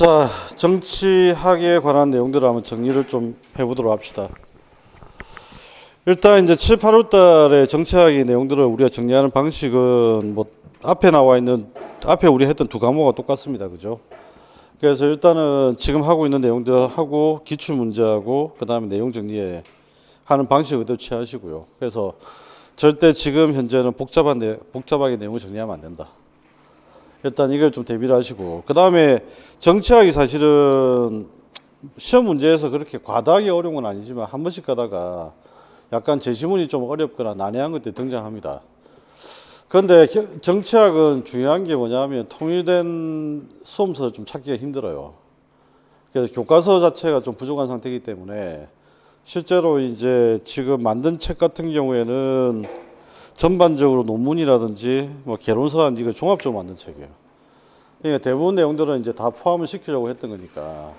자, 정치학에 관한 내용들을 한번 정리를 좀 해보도록 합시다. 일단 이제 7, 8월 달에 정치학의 내용들을 우리가 정리하는 방식은 뭐 앞에 나와 있는 앞에 우리 했던 두 과목과 똑같습니다. 그죠? 그래서 일단은 지금 하고 있는 내용들하고 기출 문제하고 그다음에 내용 정리에 하는 방식 그대로 취하시고요. 그래서 절대 지금 현재는 복잡하게 내용을 정리하면 안 된다. 일단 이걸 좀 대비를 하시고 그 다음에 정치학이 사실은 시험 문제에서 그렇게 과다하게 어려운 건 아니지만 한 번씩 가다가 약간 제시문이 좀 어렵거나 난해한 것들이 등장합니다. 그런데 정치학은 중요한 게 뭐냐면 통일된 수험서를 좀 찾기가 힘들어요. 그래서 교과서 자체가 좀 부족한 상태이기 때문에 실제로 이제 지금 만든 책 같은 경우에는 전반적으로 논문이라든지 뭐 개론서라든지 이걸 종합적으로 만든 책이에요. 그러니까 대부분 내용들은 이제 다 포함을 시키려고 했던 거니까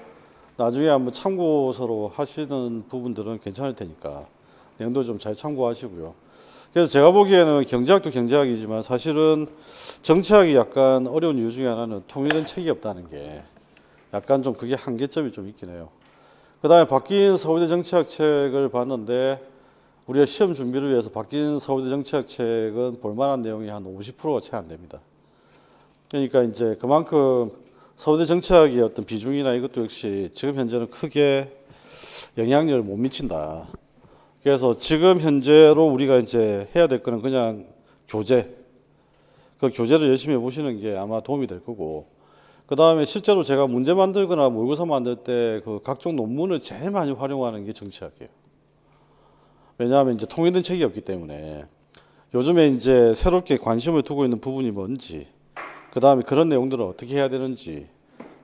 나중에 한번 참고서로 하시는 부분들은 괜찮을 테니까 내용도 좀 잘 참고하시고요. 그래서 제가 보기에는 경제학도 경제학이지만 사실은 정치학이 약간 어려운 이유 중에 하나는 통일된 책이 없다는 게 약간 좀 그게 한계점이 좀 있긴 해요. 그 다음에 바뀐 서울대 정치학 책을 봤는데 우리가 시험 준비를 위해서 바뀐 서울대 정치학 책은 볼만한 내용이 한 50%가 채 안 됩니다. 그러니까 이제 그만큼 서울대 정치학의 어떤 비중이나 이것도 역시 지금 현재는 크게 영향력을 못 미친다. 그래서 지금 현재로 우리가 이제 해야 될 거는 그냥 교재. 그 교재를 열심히 해보시는 게 아마 도움이 될 거고. 그 다음에 실제로 제가 문제 만들거나 모의고사 만들 때 그 각종 논문을 제일 많이 활용하는 게 정치학이에요. 왜냐하면 이제 통일된 책이 없기 때문에 요즘에 이제 새롭게 관심을 두고 있는 부분이 뭔지, 그 다음에 그런 내용들을 어떻게 해야 되는지,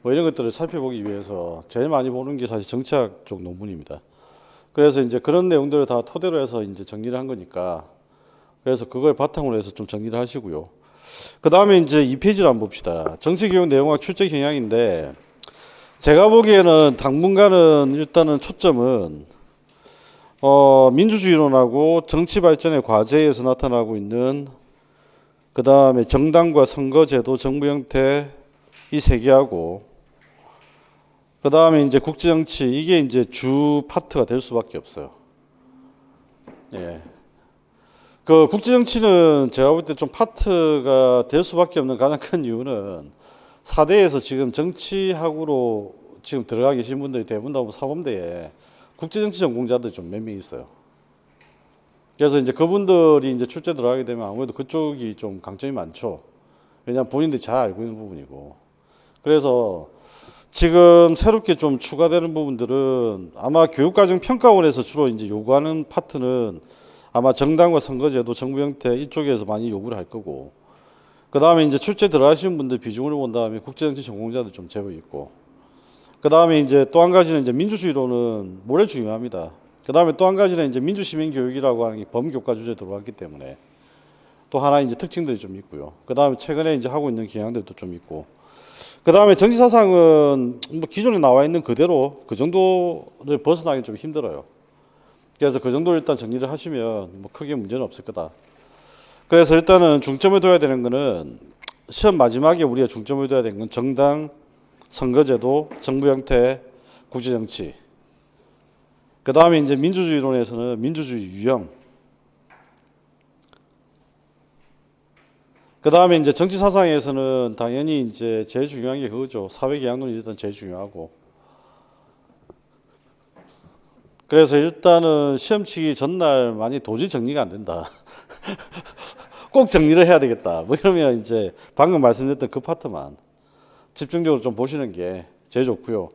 뭐 이런 것들을 살펴보기 위해서 제일 많이 보는 게 사실 정치학 쪽 논문입니다. 그래서 이제 그런 내용들을 다 토대로 해서 이제 정리를 한 거니까, 그래서 그걸 바탕으로 해서 좀 정리를 하시고요. 그 다음에 이제 2페이지를 한번 봅시다. 정치교육 내용학 출제 경향인데, 제가 보기에는 당분간은 일단은 초점은 민주주의론하고 정치 발전의 과제에서 나타나고 있는 그 다음에 정당과 선거제도, 정부 형태 이 세 개하고 그 다음에 이제 국제정치 이게 이제 주 파트가 될 수밖에 없어요. 예. 그 국제정치는 제가 볼 때 좀 파트가 될 수밖에 없는 가장 큰 이유는 4대에서 지금 정치학으로 지금 들어가 계신 분들이 대부분 다 사범대에 국제정치 전공자들이 좀 몇 명 있어요. 그래서 이제 그분들이 이제 출제 들어가게 되면 아무래도 그쪽이 좀 강점이 많죠. 왜냐하면 본인들이 잘 알고 있는 부분이고. 그래서 지금 새롭게 좀 추가되는 부분들은 아마 교육과정 평가원에서 주로 이제 요구하는 파트는 아마 정당과 선거제도, 정부 형태 이쪽에서 많이 요구를 할 거고. 그 다음에 이제 출제 들어가시는 분들 비중을 본 다음에 국제정치 전공자도 좀 제법 있고. 그 다음에 이제 또 한 가지는 이제 민주주의론은 모래 중요합니다. 그 다음에 또 한 가지는 이제 민주시민교육이라고 하는 게 범교과 주제에 들어왔기 때문에 또 하나 이제 특징들이 좀 있고요. 그 다음에 최근에 이제 하고 있는 경향들도 좀 있고. 그 다음에 정치사상은 뭐 기존에 나와 있는 그대로 그 정도를 벗어나기 좀 힘들어요. 그래서 그 정도 일단 정리를 하시면 뭐 크게 문제는 없을 거다. 그래서 일단은 중점을 둬야 되는 거는 시험 마지막에 우리가 중점을 둬야 되는 건 정당, 선거제도, 정부 형태, 국제정치. 그 다음에 이제 민주주의론에서는 민주주의 유형. 그 다음에 이제 정치사상에서는 당연히 이제 제일 중요한 게 그거죠. 사회계약론이 일단 제일 중요하고. 그래서 일단은 시험 치기 전날 많이 도저히 정리가 안 된다. 꼭 정리를 해야 되겠다. 뭐 이러면 이제 방금 말씀드렸던 그 파트만 집중적으로 좀 보시는 게 제일 좋고요.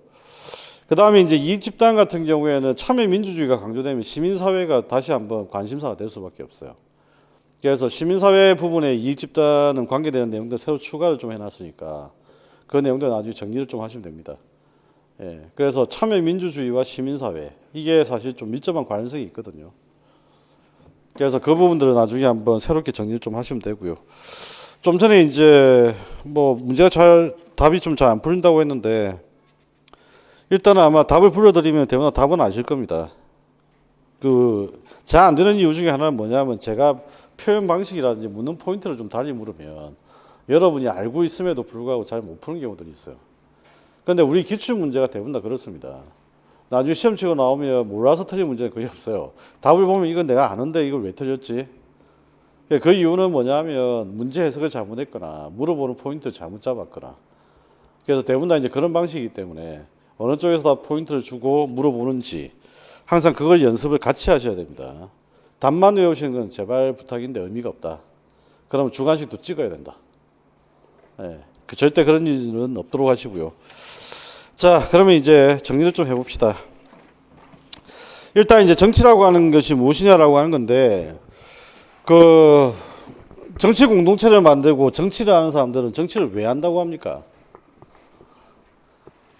그 다음에 이제 이익집단 같은 경우에는 참여민주주의가 강조되면 시민사회가 다시 한번 관심사가 될 수밖에 없어요. 그래서 시민사회 부분에 이익집단은 관계되는 내용들 새로 추가를 좀 해놨으니까 그 내용들 나중에 정리를 좀 하시면 됩니다. 예, 그래서 참여민주주의와 시민사회 이게 사실 좀 밀접한 관련성이 있거든요. 그래서 그 부분들을 나중에 한번 새롭게 정리를 좀 하시면 되고요. 좀 전에 이제 뭐 문제가 답이 좀 잘 안 풀린다고 했는데 일단은 아마 답을 불러드리면 대부분 답은 아실 겁니다. 잘 안 되는 이유 중에 하나는 뭐냐면 제가 표현 방식이라든지 묻는 포인트를 좀 달리 물으면 여러분이 알고 있음에도 불구하고 잘 못 푸는 경우들이 있어요. 근데 우리 기출 문제가 대부분 다 그렇습니다. 나중에 시험 치고 나오면 몰라서 틀린 문제는 거의 없어요. 답을 보면 이건 내가 아는데 이걸 왜 틀렸지? 그 이유는 뭐냐면 문제 해석을 잘못했거나 물어보는 포인트를 잘못 잡았거나, 그래서 대부분 다 이제 그런 방식이기 때문에 어느 쪽에서 다 포인트를 주고 물어보는지 항상 그걸 연습을 같이 하셔야 됩니다. 답만 외우시는 건 제발 부탁인데 의미가 없다. 그러면 주관식도 찍어야 된다. 네, 절대 그런 일은 없도록 하시고요. 자, 그러면 이제 정리를 좀 해봅시다. 일단 이제 정치라고 하는 것이 무엇이냐라고 하는 건데, 그 정치 공동체를 만들고 정치를 하는 사람들은 정치를 왜 한다고 합니까?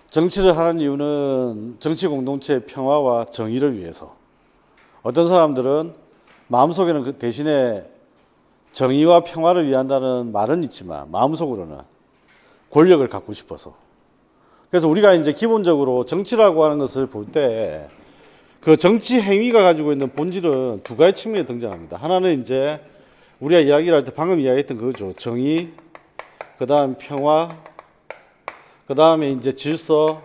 정치를 하는 이유는 정치 공동체의 평화와 정의를 위해서. 어떤 사람들은 마음속에는 그 대신에 정의와 평화를 위한다는 말은 있지만 마음속으로는 권력을 갖고 싶어서. 그래서 우리가 이제 기본적으로 정치라고 하는 것을 볼 때 그 정치 행위가 가지고 있는 본질은 두 가지 측면에 등장합니다. 하나는 이제 우리가 이야기를 할 때 방금 이야기했던 그거죠. 정의, 그 다음 평화, 그 다음에 이제 질서,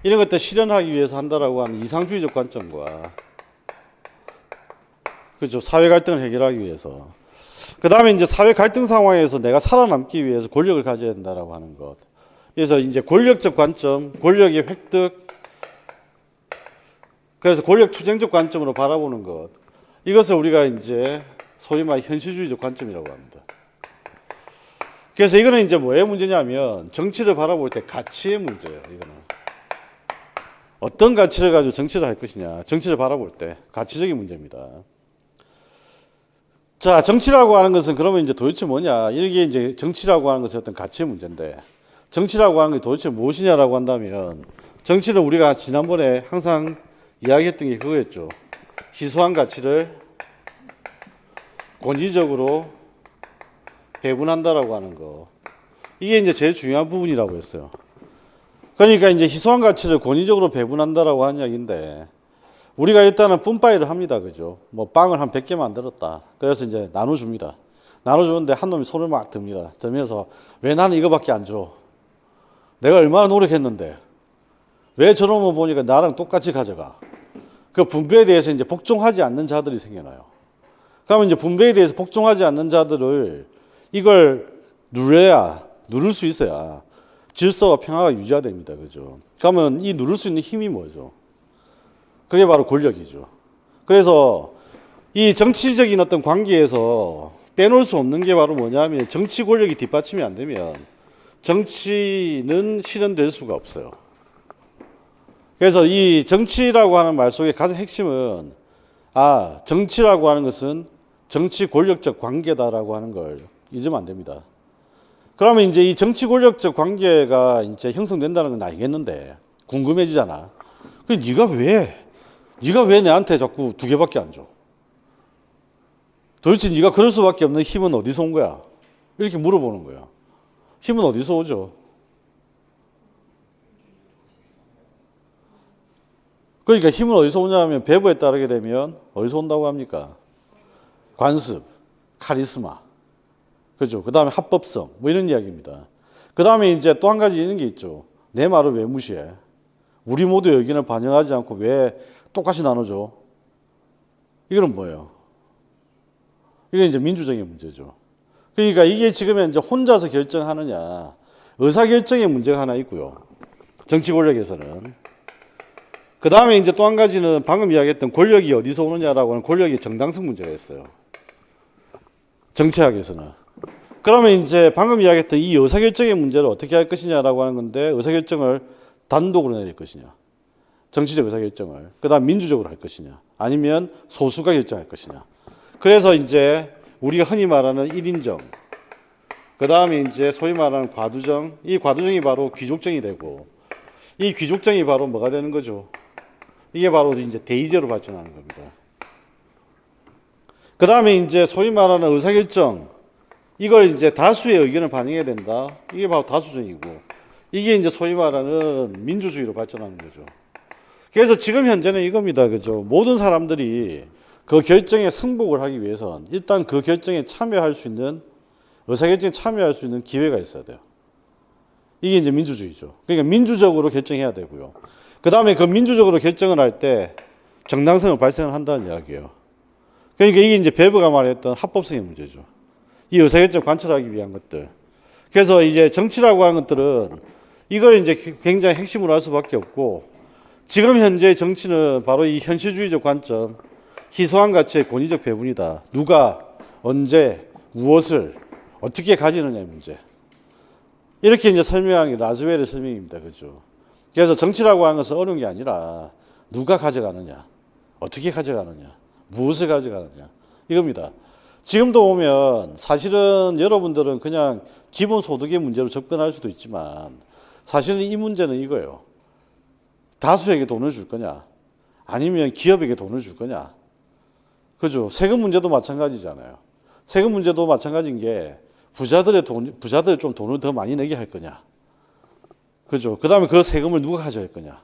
이런 것들 실현하기 위해서 한다라고 하는 이상주의적 관점과, 그렇죠, 사회 갈등을 해결하기 위해서. 그 다음에 이제 사회 갈등 상황에서 내가 살아남기 위해서 권력을 가져야 된다라고 하는 것. 그래서 이제 권력적 관점, 권력의 획득, 그래서 권력 투쟁적 관점으로 바라보는 것. 이것을 우리가 이제 소위 말 현실주의적 관점이라고 합니다. 그래서 이거는 이제 뭐의 문제냐면 정치를 바라볼 때 가치의 문제예요. 이거는 어떤 가치를 가지고 정치를 할 것이냐, 정치를 바라볼 때 가치적인 문제입니다. 자, 정치라고 하는 것은 그러면 이제 도대체 뭐냐? 이게 이제 정치라고 하는 것은 어떤 가치의 문제인데, 정치라고 하는 게 도대체 무엇이냐라고 한다면, 정치는 우리가 지난번에 항상 이야기했던 게 그거였죠. 희소한 가치를 권위적으로 배분한다라고 하는 거. 이게 이제 제일 중요한 부분이라고 했어요. 그러니까 이제 희소한 가치를 권위적으로 배분한다라고 하는 이야기인데, 우리가 일단은 분파이를 합니다. 그죠? 뭐 빵을 한 100개 만들었다. 그래서 이제 나눠줍니다. 나눠주는데 한 놈이 손을 막 듭니다. 들면서 왜 나는 이거밖에 안 줘? 내가 얼마나 노력했는데 왜 저놈을 보니까 나랑 똑같이 가져가? 그 분배에 대해서 이제 복종하지 않는 자들이 생겨나요. 그러면 이제 분배에 대해서 복종하지 않는 자들을 이걸 누를 수 있어야 질서와 평화가 유지가 됩니다. 그죠? 그러면 이 누를 수 있는 힘이 뭐죠? 그게 바로 권력이죠. 그래서 이 정치적인 어떤 관계에서 빼놓을 수 없는 게 바로 뭐냐면 정치 권력이 뒷받침이 안 되면 정치는 실현될 수가 없어요. 그래서 이 정치라고 하는 말 속의 가장 핵심은 정치라고 하는 것은 정치 권력적 관계다라고 하는 걸 잊으면 안 됩니다. 그러면 이제 이 정치 권력적 관계가 이제 형성된다는 건 알겠는데 궁금해지잖아. 네가 왜 내한테 자꾸 2개밖에 안 줘? 도대체 네가 그럴 수밖에 없는 힘은 어디서 온 거야? 이렇게 물어보는 거야. 힘은 어디서 오죠? 그러니까 힘은 어디서 오냐면 배부에 따르게 되면 어디서 온다고 합니까? 관습, 카리스마, 그죠? 그 다음에 합법성, 뭐 이런 이야기입니다. 그 다음에 이제 또 한 가지 이런 게 있죠. 내 말을 왜 무시해? 우리 모두의 의견을 반영하지 않고 왜 똑같이 나눠줘? 이건 뭐예요? 이게 이제 민주적인 문제죠. 그러니까 이게 지금 이제 혼자서 결정하느냐, 의사결정의 문제가 하나 있고요. 정치 권력에서는. 그 다음에 이제 또 한 가지는 방금 이야기했던 권력이 어디서 오느냐라고 하는 권력의 정당성 문제가 있어요. 정치학에서는. 그러면 이제 방금 이야기했던 이 의사결정의 문제를 어떻게 할 것이냐라고 하는 건데, 의사결정을 단독으로 내릴 것이냐, 정치적 의사결정을, 그 다음 민주적으로 할 것이냐, 아니면 소수가 결정할 것이냐. 그래서 이제 우리가 흔히 말하는 1인정, 그 다음에 이제 소위 말하는 과두정, 이 과두정이 바로 귀족정이 되고, 이 귀족정이 바로 뭐가 되는 거죠? 이게 바로 이제 대의제로 발전하는 겁니다. 그 다음에 이제 소위 말하는 의사결정, 이걸 이제 다수의 의견을 반영해야 된다. 이게 바로 다수정이고, 이게 이제 소위 말하는 민주주의로 발전하는 거죠. 그래서 지금 현재는 이겁니다. 그죠? 모든 사람들이 그 결정에 승복을 하기 위해선 일단 그 결정에 참여할 수 있는, 의사결정에 참여할 수 있는 기회가 있어야 돼요. 이게 이제 민주주의죠. 그러니까 민주적으로 결정해야 되고요. 그 다음에 그 민주적으로 결정을 할 때 정당성을 발생을 한다는 이야기예요. 그러니까 이게 이제 베브가 말했던 합법성의 문제죠. 이 의사결정 관철하기 위한 것들. 그래서 이제 정치라고 하는 것들은 이걸 이제 굉장히 핵심으로 할 수밖에 없고, 지금 현재 정치는 바로 이 현실주의적 관점, 희소한 가치의 권위적 배분이다. 누가 언제 무엇을 어떻게 가지느냐의 문제. 이렇게 이제 설명하는 게 라즈웰의 설명입니다. 그죠? 그래서 정치라고 하는 것은 어려운 게 아니라 누가 가져가느냐, 어떻게 가져가느냐, 무엇을 가져가느냐, 이겁니다. 지금도 보면 사실은 여러분들은 그냥 기본소득의 문제로 접근할 수도 있지만, 사실은 이 문제는 이거예요. 다수에게 돈을 줄 거냐, 아니면 기업에게 돈을 줄 거냐. 그죠? 세금 문제도 마찬가지잖아요. 세금 문제도 마찬가지인 게 부자들이 좀 돈을 더 많이 내게 할 거냐. 그죠? 그 다음에 그 세금을 누가 가져갈 거냐.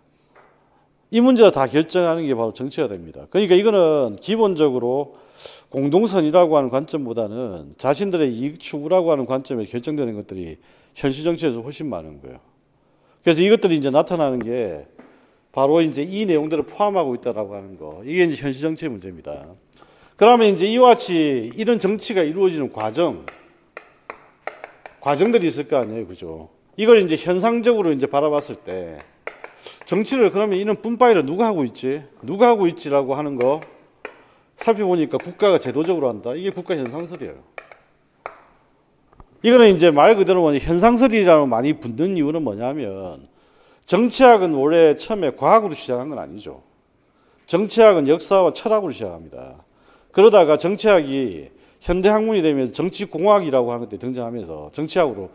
이 문제를 다 결정하는 게 바로 정치가 됩니다. 그러니까 이거는 기본적으로 공동선이라고 하는 관점보다는 자신들의 이익 추구라고 하는 관점에 결정되는 것들이 현실 정치에서 훨씬 많은 거예요. 그래서 이것들이 이제 나타나는 게 바로 이제 이 내용들을 포함하고 있다라고 하는 거. 이게 이제 현실 정치의 문제입니다. 그러면 이제 이와 같이 이런 정치가 이루어지는 과정들이 있을 거 아니에요. 그죠? 이걸 이제 현상적으로 이제 바라봤을 때 정치를 그러면 이런 뿜빠이를 누가 하고 있지? 누가 하고 있지라고 하는 거 살펴보니까 국가가 제도적으로 한다. 이게 국가 현상설이에요. 이거는 이제 말 그대로 뭐냐, 현상설이라고 많이 붙는 이유는 뭐냐면, 정치학은 원래 처음에 과학으로 시작한 건 아니죠. 정치학은 역사와 철학으로 시작합니다. 그러다가 정치학이 현대학문이 되면서 정치공학이라고 하는 것들이 등장하면서 정치학으로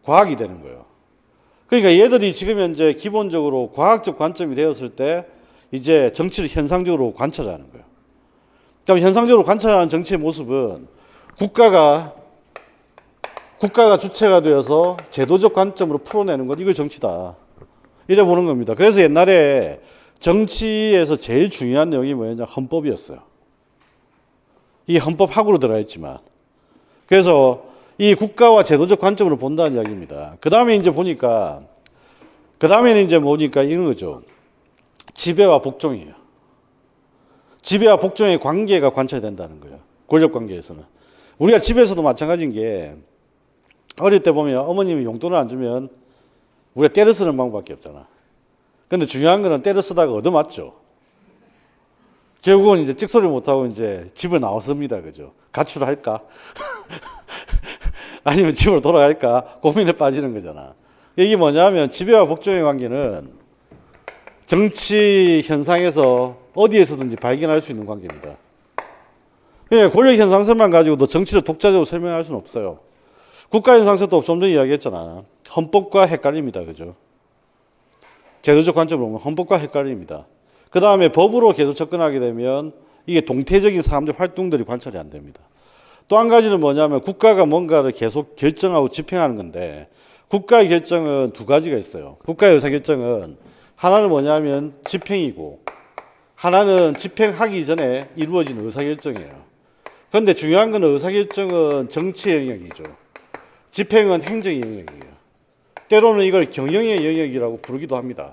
과학이 되는 거예요. 그러니까 얘들이 지금 현재 기본적으로 과학적 관점이 되었을 때 이제 정치를 현상적으로 관찰하는 거예요. 그럼 현상적으로 관찰하는 정치의 모습은 국가가 주체가 되어서 제도적 관점으로 풀어내는 것, 이걸 정치다. 이래 보는 겁니다. 그래서 옛날에 정치에서 제일 중요한 내용이 뭐였냐? 헌법이었어요. 이 헌법학으로 들어가 있지만. 그래서 이 국가와 제도적 관점으로 본다는 이야기입니다. 그 다음에 이제 보니까, 이런 거죠. 지배와 복종이에요. 지배와 복종의 관계가 관찰된다는 거예요. 권력 관계에서는. 우리가 집에서도 마찬가지인 게, 어릴 때 보면 어머님이 용돈을 안 주면 우리가 때려 쓰는 방법밖에 없잖아. 근데 중요한 거는 때려 쓰다가 얻어맞죠. 결국은 이제 찍소리 못하고 이제 집을 나왔습니다. 그죠? 가출을 할까? 아니면 집으로 돌아갈까? 고민에 빠지는 거잖아. 이게 뭐냐면 지배와 복종의 관계는 정치 현상에서 어디에서든지 발견할 수 있는 관계입니다. 그러니까 권력 현상설만 가지고도 정치를 독자적으로 설명할 수는 없어요. 국가 현상설도 좀 전에 이야기했잖아. 헌법과 헷갈립니다. 그죠? 제도적 관점으로 보면 헌법과 헷갈립니다. 그 다음에 법으로 계속 접근하게 되면 이게 동태적인 사람들 활동들이 관찰이 안 됩니다. 또 한 가지는 뭐냐면 국가가 뭔가를 계속 결정하고 집행하는 건데, 국가의 결정은 두 가지가 있어요. 국가의 의사결정은 하나는 뭐냐면 집행이고, 하나는 집행하기 전에 이루어지는 의사결정이에요. 그런데 중요한 건 의사결정은 정치의 영역이죠. 집행은 행정의 영역이에요. 때로는 이걸 경영의 영역이라고 부르기도 합니다.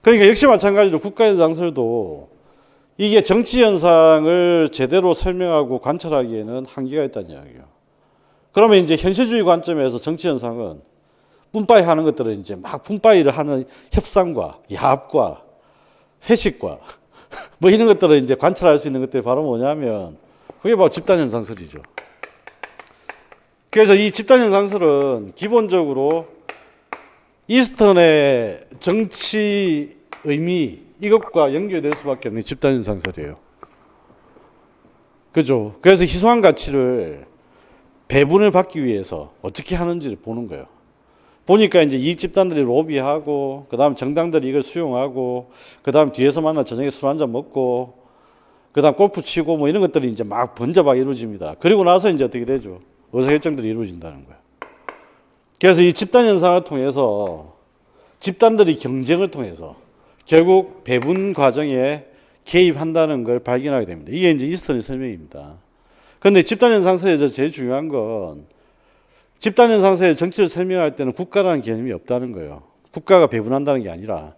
그러니까 역시 마찬가지로 국가의 장설도 이게 정치 현상을 제대로 설명하고 관찰하기에는 한계가 있다는 이야기예요. 그러면 이제 현실주의 관점에서 정치 현상은 뿜빠이 하는 것들은 이제 막 뿜빠이를 하는 협상과 야합과 회식과 뭐 이런 것들을 이제 관찰할 수 있는 것들이 바로 뭐냐면 그게 바로 집단 현상설이죠. 그래서 이 집단 현상설은 기본적으로 이스턴의 정치 의미, 이것과 연결될 수밖에 없는 집단 현상설이에요. 그죠? 그래서 희소한 가치를 배분을 받기 위해서 어떻게 하는지를 보는 거예요. 보니까 이제 이 집단들이 로비하고, 그 다음 정당들이 이걸 수용하고, 그 다음 뒤에서 만나 저녁에 술 한잔 먹고, 그 다음 골프 치고 뭐 이런 것들이 이제 막 번잡하게 이루어집니다. 그리고 나서 이제 어떻게 되죠? 의사결정들이 이루어진다는 거예요. 그래서 이 집단 현상을 통해서 집단들이 경쟁을 통해서 결국 배분 과정에 개입한다는 걸 발견하게 됩니다. 이게 이제 이스턴의 설명입니다. 그런데 집단 현상설에서 제일 중요한 건 집단현상서의 정치를 설명할 때는 국가라는 개념이 없다는 거예요. 국가가 배분한다는 게 아니라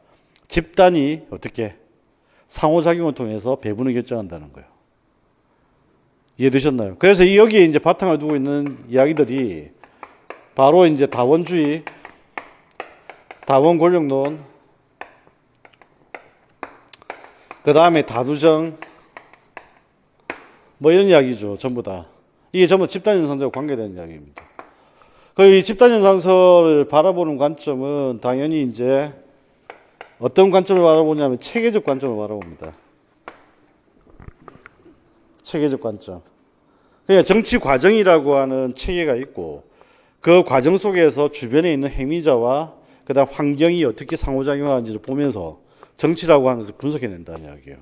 집단이 어떻게 상호작용을 통해서 배분을 결정한다는 거예요. 이해되셨나요? 그래서 여기에 이제 바탕을 두고 있는 이야기들이 바로 이제 다원주의, 다원 권력론, 그 다음에 다두정, 뭐 이런 이야기죠. 전부 다. 이게 전부 집단현상서와 관계되는 이야기입니다. 그리고 이 집단현상서를 바라보는 관점은 당연히 이제 어떤 관점을 바라보냐면 체계적 관점을 바라봅니다. 체계적 관점. 그러니까 정치 과정이라고 하는 체계가 있고 그 과정 속에서 주변에 있는 행위자와 그다음 환경이 어떻게 상호작용하는지를 보면서 정치라고 하는 것을 분석해낸다는 이야기예요.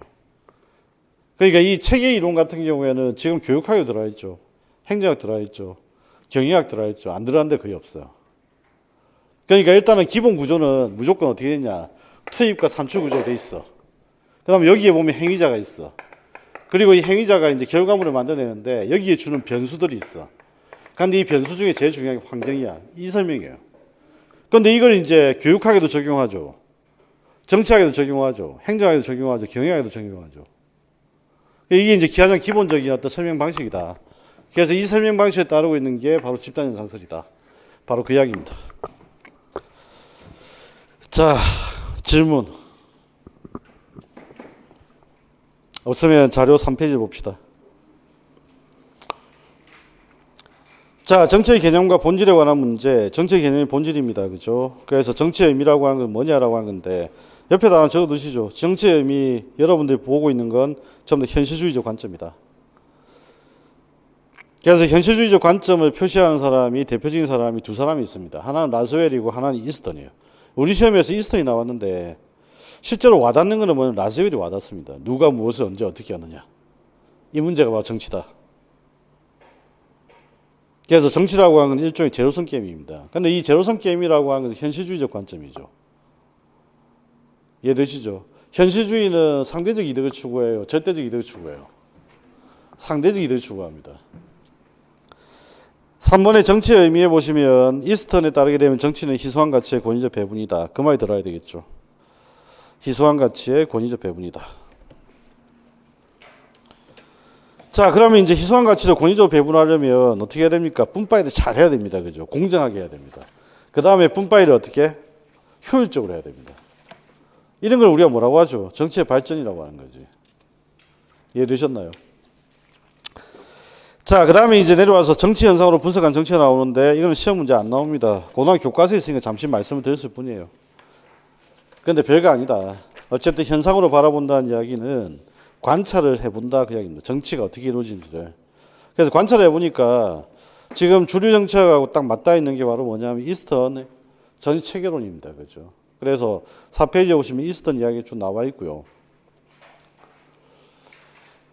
그러니까 이 체계 이론 같은 경우에는 지금 교육학에 들어와 있죠. 행정학 들어와 있죠. 경영학 들어와 있죠. 안 들어간 데 거의 없어요. 그러니까 일단은 기본 구조는 무조건 어떻게 되냐. 투입과 산출 구조가 돼 있어. 그 다음에 여기에 보면 행위자가 있어. 그리고 이 행위자가 이제 결과물을 만들어내는데 여기에 주는 변수들이 있어. 근데 이 변수 중에 제일 중요한 게 환경이야. 이 설명이에요. 그런데 이걸 이제 교육학에도 적용하죠. 정치학에도 적용하죠. 행정학에도 적용하죠. 경영학에도 적용하죠. 이게 이제 가장 기본적인 어떤 설명 방식이다. 그래서 이 설명 방식에 따르고 있는 게 바로 집단현상설이다. 바로 그 이야기입니다. 자, 질문. 없으면 자료 3페이지 봅시다. 자, 정치의 개념과 본질에 관한 문제. 정치의 개념이 본질입니다. 그죠? 그래서 정치의 의미라고 하는 건 뭐냐라고 하는 건데, 옆에다 하나 적어 두시죠. 정치의 의미, 여러분들이 보고 있는 건 전부 다 현실주의적 관점이다. 그래서 현실주의적 관점을 표시하는 사람이, 대표적인 사람이 두 사람이 있습니다. 하나는 라스웰이고 하나는 이스턴이에요. 우리 시험에서 이스턴이 나왔는데, 실제로 와닿는 것은 뭐냐면 라스웰이 와닿습니다. 누가 무엇을 언제 어떻게 하느냐. 이 문제가 바로 정치다. 그래서 정치라고 하는 건 일종의 제로섬 게임입니다. 근데 이 제로섬 게임이라고 하는 것은 현실주의적 관점이죠. 이해되시죠? 현실주의는 상대적 이득을 추구해요. 절대적 이득을 추구해요. 상대적 이득을 추구합니다. 3번의 정치의 의미에 보시면 이스턴에 따르게 되면 정치는 희소한 가치의 권위적 배분이다. 그 말이 들어야 되겠죠. 희소한 가치의 권위적 배분이다. 자, 그러면 이제 희소한 가치를 권위적으로 배분하려면 어떻게 해야 됩니까? 분파일을 잘 해야 됩니다. 그죠? 공정하게 해야 됩니다. 그 다음에 분파일을 어떻게? 효율적으로 해야 됩니다. 이런 걸 우리가 뭐라고 하죠? 정치의 발전이라고 하는 거지. 이해되셨나요? 자, 그 다음에 이제 내려와서 정치 현상으로 분석한 정치가 나오는데 이거는 시험 문제 안 나옵니다. 고등학교 교과서에 있으니까 잠시 말씀을 드렸을 뿐이에요. 그런데 별거 아니다. 어쨌든 현상으로 바라본다는 이야기는 관찰을 해본다 그 이야기입니다. 정치가 어떻게 이루어지는지를. 그래서 관찰을 해보니까 지금 주류 정치학하고 딱 맞닿아 있는 게 바로 뭐냐면 이스턴 전위 체계론입니다. 그죠? 그래서 4페이지에 보시면 이스턴 이야기가 쭉 나와 있고요.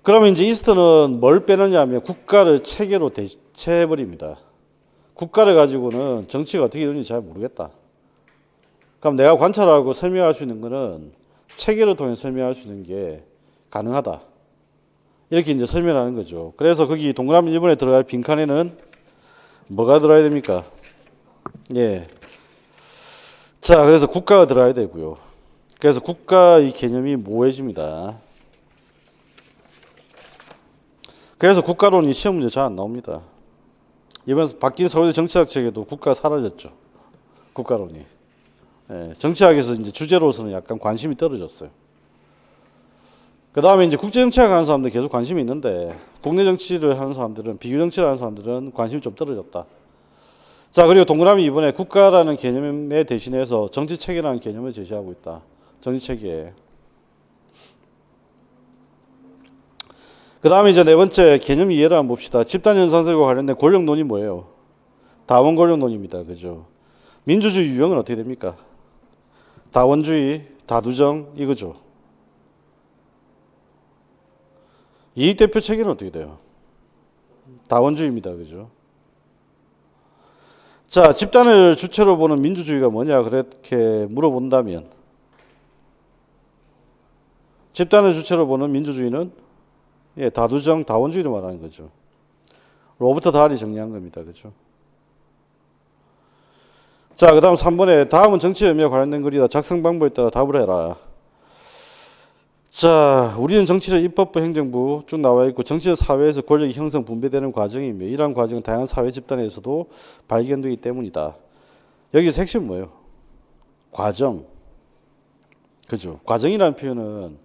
그러면 이제 이스턴은 뭘 빼느냐 하면 국가를 체계로 대체해버립니다. 국가를 가지고는 정치가 어떻게 이루어지는지 잘 모르겠다. 그럼 내가 관찰하고 설명할 수 있는 거는 체계를 통해 설명할 수 있는 게 가능하다. 이렇게 이제 설명하는 거죠. 그래서 거기 동그라미 1번에 들어갈 빈칸에는 뭐가 들어야 됩니까? 예. 자, 그래서 국가가 들어야 되고요. 그래서 국가 이 개념이 모호해집니다. 그래서 국가론이 시험 문제 잘 안 나옵니다. 이번 바뀐 서울대 정치학 책에도 국가가 사라졌죠. 국가론이. 예, 정치학에서 이제 주제로서는 약간 관심이 떨어졌어요. 그 다음에 이제 국제정치학 하는 사람들 계속 관심이 있는데 국내 정치를 하는 사람들은 비교정치를 하는 사람들은 관심이 좀 떨어졌다. 자, 그리고 동그라미 이번에 국가라는 개념에 대신해서 정치체계라는 개념을 제시하고 있다. 정치체계. 그 다음에 이제 네 번째 개념 이해를 한번 봅시다. 집단현상설과 관련된 권력론이 뭐예요? 다원 권력론입니다. 그죠? 민주주의 유형은 어떻게 됩니까? 다원주의, 다두정 이거죠. 이익대표 체계는 어떻게 돼요? 다원주의입니다. 그죠? 자, 집단을 주체로 보는 민주주의가 뭐냐 그렇게 물어본다면 집단을 주체로 보는 민주주의는 예, 다두정, 다원주의를 말하는 거죠. 로버트 다할이 정리한 겁니다. 그죠? 자, 그 다음 3번에 다음은 정치 의미와 관련된 글이다. 작성 방법에 따라 답을 해라. 자, 우리는 정치적 입법부 행정부 쭉 나와 있고 정치적 사회에서 권력이 형성 분배되는 과정이며 이러한 과정은 다양한 사회 집단에서도 발견되기 때문이다. 여기서 핵심 뭐예요? 과정. 그죠? 과정이라는 표현은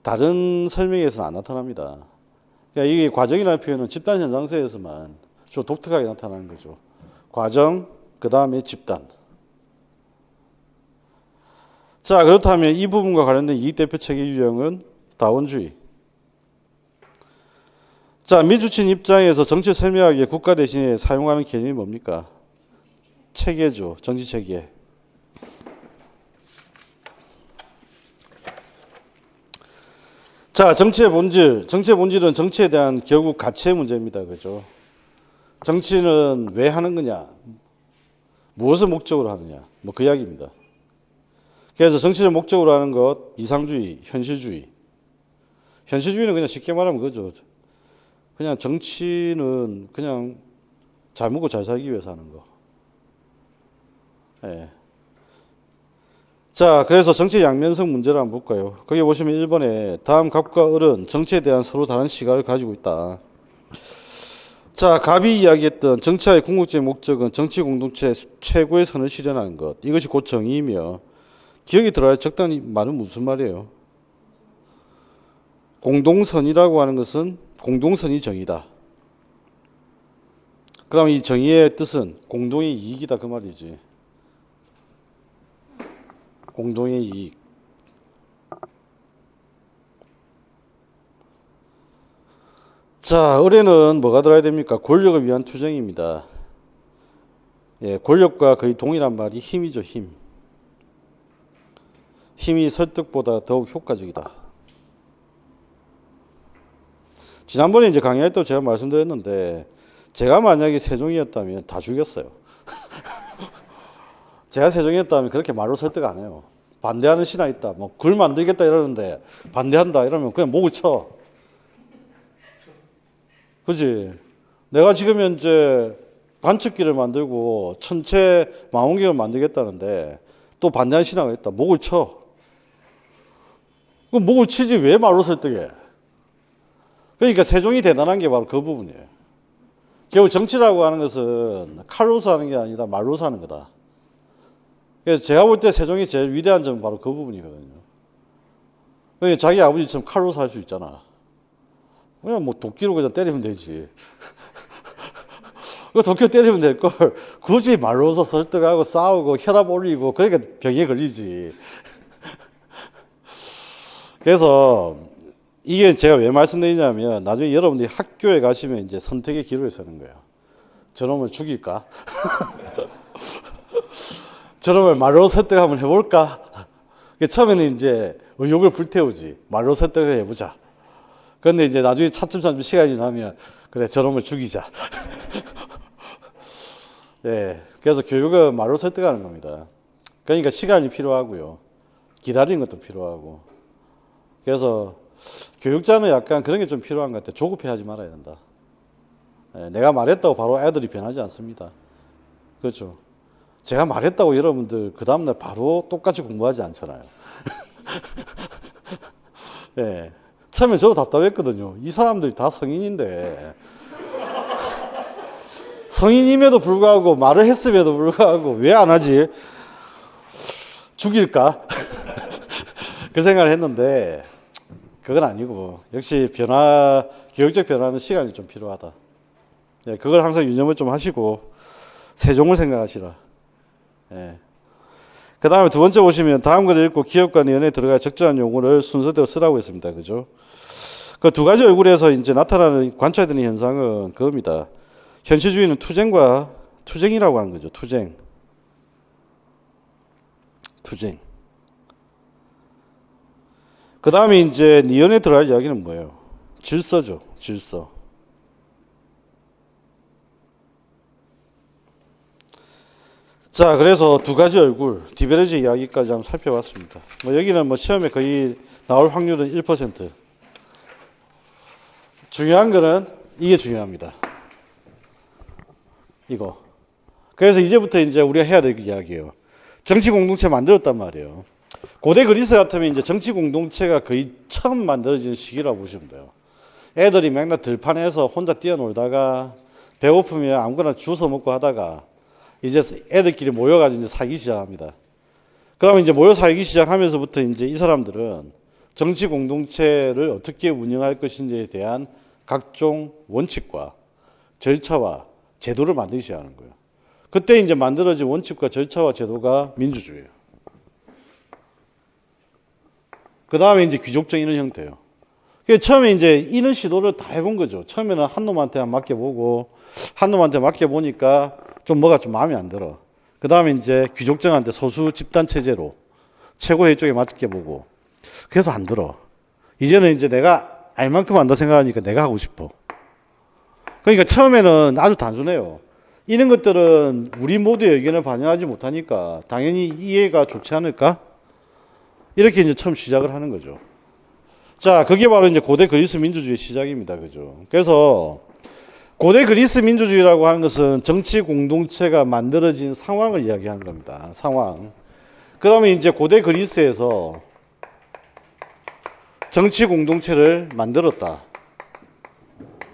다른 설명에서는 안 나타납니다. 그러니까 이 과정이라는 표현은 집단 현상서에서만 좀 독특하게 나타나는 거죠. 과정, 그 다음에 집단. 자, 그렇다면 이 부분과 관련된 이익대표 체계 유형은 다원주의. 자, 미주친 입장에서 정치 설명하기에 국가 대신에 사용하는 개념이 뭡니까? 체계죠. 정치 체계. 자, 정치의 본질. 정치의 본질은 정치에 대한 결국 가치의 문제입니다. 그죠? 정치는 왜 하는 거냐? 무엇을 목적으로 하느냐? 뭐 그 이야기입니다. 그래서 정치적 목적으로 하는 것, 이상주의, 현실주의. 현실주의는 그냥 쉽게 말하면 그죠. 그냥 정치는 그냥 잘 먹고 잘 살기 위해서 하는 거. 예. 자, 그래서 정치의 양면성 문제를 한번 볼까요? 거기 보시면 1번에 다음 갑과 을은 정치에 대한 서로 다른 시각을 가지고 있다. 자, 갑이 이야기했던 정치의 궁극적인 목적은 정치 공동체 최고의 선을 실현하는 것. 이것이 곧 정의이며 기억이 들어야 적당히 말은 무슨 말이에요? 공동선이라고 하는 것은 공동선이 정의다. 그럼 이 정의의 뜻은 공동의 이익이다 그 말이지. 공동의 이익. 자, 을에는 뭐가 들어야 됩니까? 권력을 위한 투쟁입니다. 예, 권력과 거의 동일한 말이 힘이죠, 힘. 힘이 설득보다 더욱 효과적이다. 지난번에 이제 강의할 때 제가 말씀드렸는데, 제가 만약에 세종이었다면 다 죽였어요. 제가 세종이었다면 그렇게 말로 설득 안 해요. 반대하는 신하 있다. 뭐 글 만들겠다 이러는데 반대한다 이러면 그냥 목을 쳐. 그지? 내가 지금 현재 관측기를 만들고 천체 망원경을 만들겠다는데 또 반대하는 신하가 있다. 목을 쳐. 그 목을 치지 왜 말로 설득해? 그러니까 세종이 대단한 게 바로 그 부분이에요. 결국 정치라고 하는 것은 칼로서 하는 게 아니라 말로서 하는 거다. 그래서 제가 볼 때 세종이 제일 위대한 점은 바로 그 부분이거든요. 그러니까 자기 아버지처럼 칼로서 할 수 있잖아. 그냥 뭐 도끼로 그냥 때리면 되지. 그 도끼로 때리면 될 걸 굳이 말로서 설득하고 싸우고 혈압 올리고 그러니까 병에 걸리지. 그래서 이게 제가 왜 말씀드리냐면 나중에 여러분들이 학교에 가시면 이제 선택의 기로에 서는 거예요. 저놈을 죽일까? 저놈을 말로 설득 한번 해볼까? 처음에는 이제 의욕을 불태우지. 말로 설득을 해보자. 그런데 이제 나중에 차츰 시간이 지나면 그래 저놈을 죽이자. 예, 그래서 교육은 말로 설득하는 겁니다. 그러니까 시간이 필요하고요. 기다리는 것도 필요하고. 그래서 교육자는 약간 그런 게 좀 필요한 것 같아요. 조급해하지 말아야 된다. 예, 내가 말했다고 바로 애들이 변하지 않습니다. 그렇죠. 제가 말했다고 여러분들 그 다음날 바로 똑같이 공부하지 않잖아요. 예, 처음에 저도 답답했거든요. 이 사람들이 다 성인인데 성인임에도 불구하고 말을 했음에도 불구하고 왜 안 하지? 죽일까? 그 생각을 했는데 그건 아니고 역시 교육적 변화는 시간이 좀 필요하다. 예, 그걸 항상 유념을 좀 하시고 세종을 생각하시라. 예. 그 다음에 두 번째 보시면 다음 글을 읽고 기업과 연애에 들어가 적절한 용어를 순서대로 쓰라고 했습니다. 그죠? 그 두 가지 얼굴에서 이제 나타나는 관찰되는 현상은 그겁니다. 현실주의는 투쟁이라고 하는 거죠. 투쟁. 그 다음에 이제 니은에 들어갈 이야기는 뭐예요? 질서죠. 질서. 자, 그래서 두 가지 얼굴, 디베르지 이야기까지 한번 살펴봤습니다. 뭐 여기는 뭐 시험에 거의 나올 확률은 1%. 중요한 거는 이게 중요합니다. 이거. 그래서 이제부터 이제 우리가 해야 될 이야기예요. 정치 공동체 만들었단 말이에요. 고대 그리스 같으면 이제 정치 공동체가 거의 처음 만들어지는 시기라고 보시면 돼요. 애들이 맨날 들판에서 혼자 뛰어놀다가 배고프면 아무거나 주워 먹고 하다가 이제 애들끼리 모여가지고 이제 살기 시작합니다. 그러면 이제 모여 살기 시작하면서부터 이제 이 사람들은 정치 공동체를 어떻게 운영할 것인지에 대한 각종 원칙과 절차와 제도를 만들기 시작하는 거예요. 그때 이제 만들어진 원칙과 절차와 제도가 민주주의예요. 그 다음에 이제 귀족적 이런 형태예요. 처음에 이제 이런 시도를 다 해본 거죠. 처음에는 한 놈한테 맡겨보고, 한 놈한테 맡겨보니까 좀 뭐가 좀 마음에 안 들어. 그 다음에 이제 귀족정한테 소수 집단 체제로 최고회 쪽에 맡겨보고, 그래서 안 들어. 이제는 이제 내가 알 만큼 안다 생각하니까 내가 하고 싶어. 그러니까 처음에는 아주 단순해요. 이런 것들은 우리 모두의 의견을 반영하지 못하니까 당연히 이해가 좋지 않을까? 이렇게 이제 처음 시작을 하는 거죠. 자, 그게 바로 이제 고대 그리스 민주주의 시작입니다. 그죠? 그래서 고대 그리스 민주주의라고 하는 것은 정치 공동체가 만들어진 상황을 이야기하는 겁니다. 상황. 그 다음에 이제 고대 그리스에서 정치 공동체를 만들었다.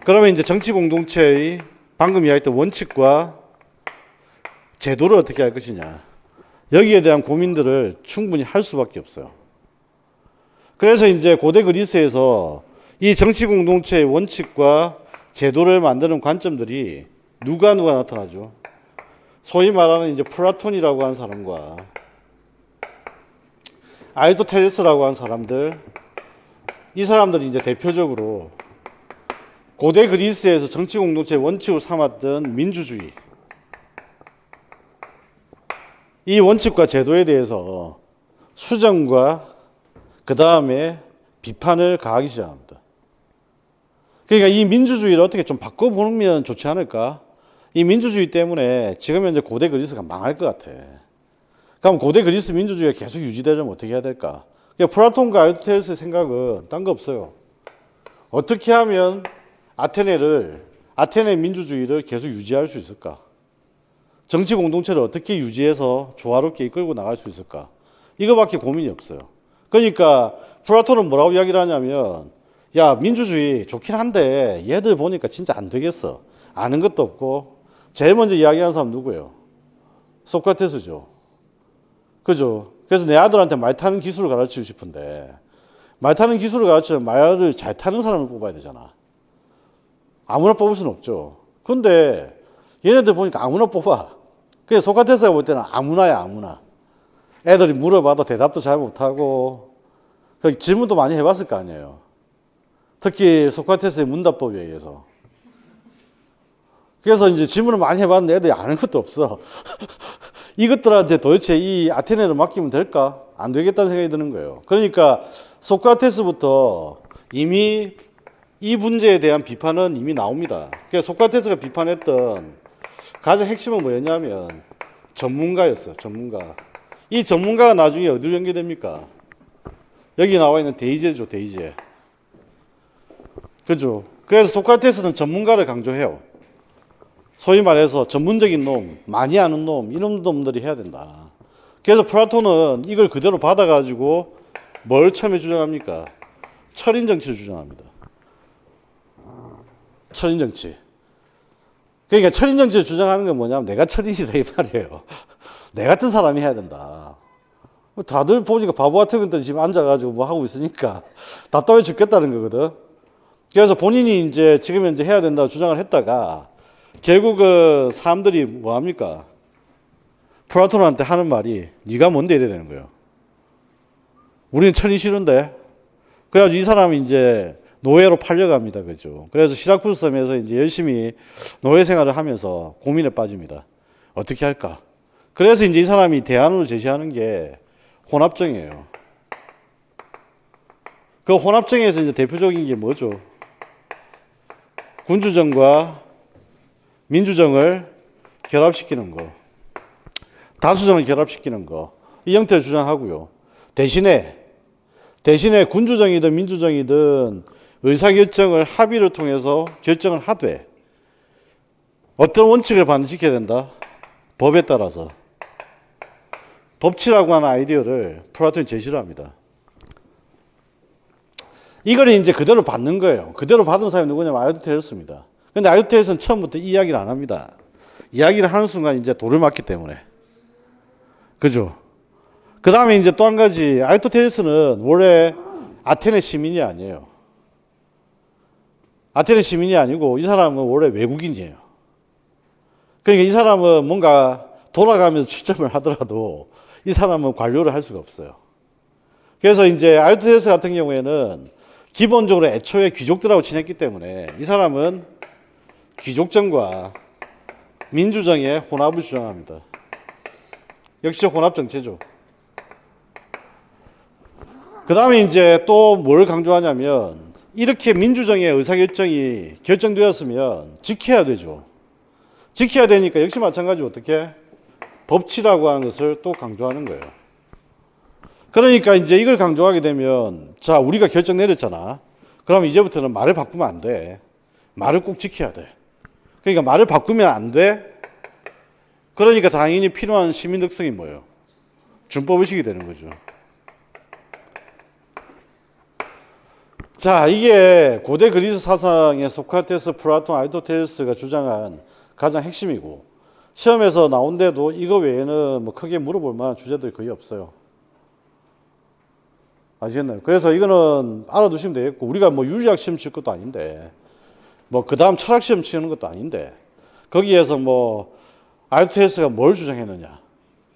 그러면 이제 정치 공동체의 방금 이야기했던 원칙과 제도를 어떻게 할 것이냐. 여기에 대한 고민들을 충분히 할 수밖에 없어요. 그래서 이제 고대 그리스에서 이 정치 공동체의 원칙과 제도를 만드는 관점들이 누가 나타나죠? 소위 말하는 이제 플라톤이라고 하는 사람과 아리스토텔레스라고 하는 사람들, 이 사람들이 이제 대표적으로 고대 그리스에서 정치 공동체의 원칙으로 삼았던 민주주의, 이 원칙과 제도에 대해서 수정과 그 다음에 비판을 가하기 시작합니다. 그러니까 이 민주주의를 어떻게 좀 바꿔보면 좋지 않을까? 이 민주주의 때문에 지금 현재 고대 그리스가 망할 것 같아. 그럼 고대 그리스 민주주의가 계속 유지되려면 어떻게 해야 될까? 그러니까 플라톤과 아리스토텔레스의 생각은 딴 거 없어요. 어떻게 하면 아테네 민주주의를 계속 유지할 수 있을까? 정치 공동체를 어떻게 유지해서 조화롭게 이끌고 나갈 수 있을까? 이거밖에 고민이 없어요. 그러니까 플라톤은 뭐라고 이야기를 하냐면, 야, 민주주의 좋긴 한데 얘들 보니까 진짜 안 되겠어. 아는 것도 없고. 제일 먼저 이야기하는 사람 누구예요? 소크라테스죠. 그죠? 그래서 내 아들한테 말 타는 기술을 가르치고 싶은데, 말 타는 기술을 가르치면 말을 잘 타는 사람을 뽑아야 되잖아. 아무나 뽑을 수는 없죠. 근데 얘네들 보니까 아무나 뽑아. 그래서 소크라테스가 볼 때는 아무나야, 아무나. 애들이 물어봐도 대답도 잘 못하고, 질문도 많이 해봤을 거 아니에요. 특히 소크라테스의 문답법에 의해서. 그래서 이제 질문을 많이 해봤는데 애들이 아는 것도 없어. 이것들한테 도대체 이 아테네를 맡기면 될까? 안 되겠다는 생각이 드는 거예요. 그러니까 소크라테스부터 이미 이 문제에 대한 비판은 이미 나옵니다. 그러니까 소크라테스가 비판했던 가장 핵심은 뭐였냐면 전문가였어요. 전문가. 이 전문가가 나중에 어디로 연계됩니까? 여기 나와 있는 데이제죠. 데이제. 그죠? 그래서 소크라테스는 전문가를 강조해요. 소위 말해서 전문적인 놈, 많이 아는 놈, 이런 놈들이 해야 된다. 그래서 플라톤은 이걸 그대로 받아가지고 뭘 처음에 주장합니까? 철인정치를 주장합니다. 철인정치. 그러니까 철인정치를 주장하는 건 뭐냐면 내가 철인이다 이 말이에요. 내 같은 사람이 해야 된다. 다들 보니까 바보 같은 것들 지금 앉아가지고 뭐 하고 있으니까 답답해 죽겠다는 거거든. 그래서 본인이 이제 지금 현재 해야 된다고 주장을 했다가 결국은 사람들이 뭐 합니까? 플라톤한테 하는 말이 네가 뭔데 이래야 되는 거예요. 우리는 철이 싫은데. 그래가지고 이 사람이 이제 노예로 팔려갑니다. 그죠? 그래서 시라쿠스 섬에서 이제 열심히 노예 생활을 하면서 고민에 빠집니다. 어떻게 할까? 그래서 이제 이 사람이 대안으로 제시하는 게 혼합정이에요. 그 혼합정에서 이제 대표적인 게 뭐죠? 군주정과 민주정을 결합시키는 거. 다수정을 결합시키는 거. 이 형태를 주장하고요. 대신에 군주정이든 민주정이든 의사결정을 합의를 통해서 결정을 하되 어떤 원칙을 반드시 지켜야 된다? 법에 따라서. 법치라고 하는 아이디어를 플라톤이 제시를 합니다. 이걸 이제 그대로 받는 거예요. 그대로 받은 사람이 누구냐면 아리스토텔레스입니다. 근데 아리스토텔레스는 처음부터 이 이야기를 안 합니다. 이야기를 하는 순간 이제 돌을 맞기 때문에. 그죠? 그 다음에 이제 또 한 가지, 아리스토텔레스는 원래 아테네 시민이 아니에요. 아테네 시민이 아니고 이 사람은 원래 외국인이에요. 그러니까 이 사람은 뭔가 돌아가면서 추첨을 하더라도 이 사람은 관료를 할 수가 없어요. 그래서 이제 아리스토텔레스 같은 경우에는 기본적으로 애초에 귀족들하고 지냈기 때문에 이 사람은 귀족정과 민주정의 혼합을 주장합니다. 역시 혼합 정체죠. 그 다음에 이제 또 뭘 강조하냐면 이렇게 민주정의 의사결정이 결정되었으면 지켜야 되죠. 지켜야 되니까 역시 마찬가지로 어떻게 법치라고 하는 것을 또 강조하는 거예요. 그러니까 이제 이걸 강조하게 되면 자 우리가 결정 내렸잖아. 그럼 이제부터는 말을 바꾸면 안 돼. 말을 꼭 지켜야 돼. 그러니까 말을 바꾸면 안 돼. 그러니까 당연히 필요한 시민 특성이 뭐예요? 준법의식이 되는 거죠. 자, 이게 고대 그리스 사상의 소크라테스, 플라톤, 아리스토텔레스가 주장한 가장 핵심이고 시험에서 나온데도 이거 외에는 뭐 크게 물어볼 만한 주제들이 거의 없어요. 아시겠나요? 그래서 이거는 알아두시면 되겠고 우리가 뭐 윤리학 시험 칠 것도 아닌데 뭐 그 다음 철학 시험 치는 것도 아닌데 거기에서 뭐 아리스토텔레스가 뭘 주장했느냐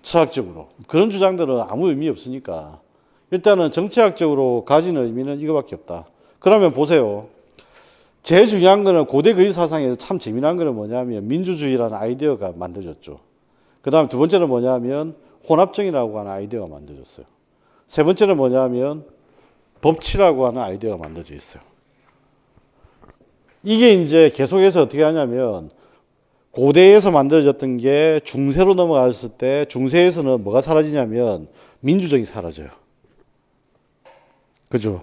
철학적으로 그런 주장들은 아무 의미 없으니까 일단은 정치학적으로 가지는 의미는 이거밖에 없다. 그러면 보세요. 제일 중요한 거는 고대 그리스 사상에서 참 재미난 거는 뭐냐면 민주주의라는 아이디어가 만들어졌죠. 그 다음 두 번째는 뭐냐면 혼합정이라고 하는 아이디어가 만들어졌어요. 세 번째는 뭐냐면 법치라고 하는 아이디어가 만들어져 있어요. 이게 이제 계속해서 어떻게 하냐면 고대에서 만들어졌던 게 중세로 넘어갔을 때 중세에서는 뭐가 사라지냐면 민주정이 사라져요. 그죠?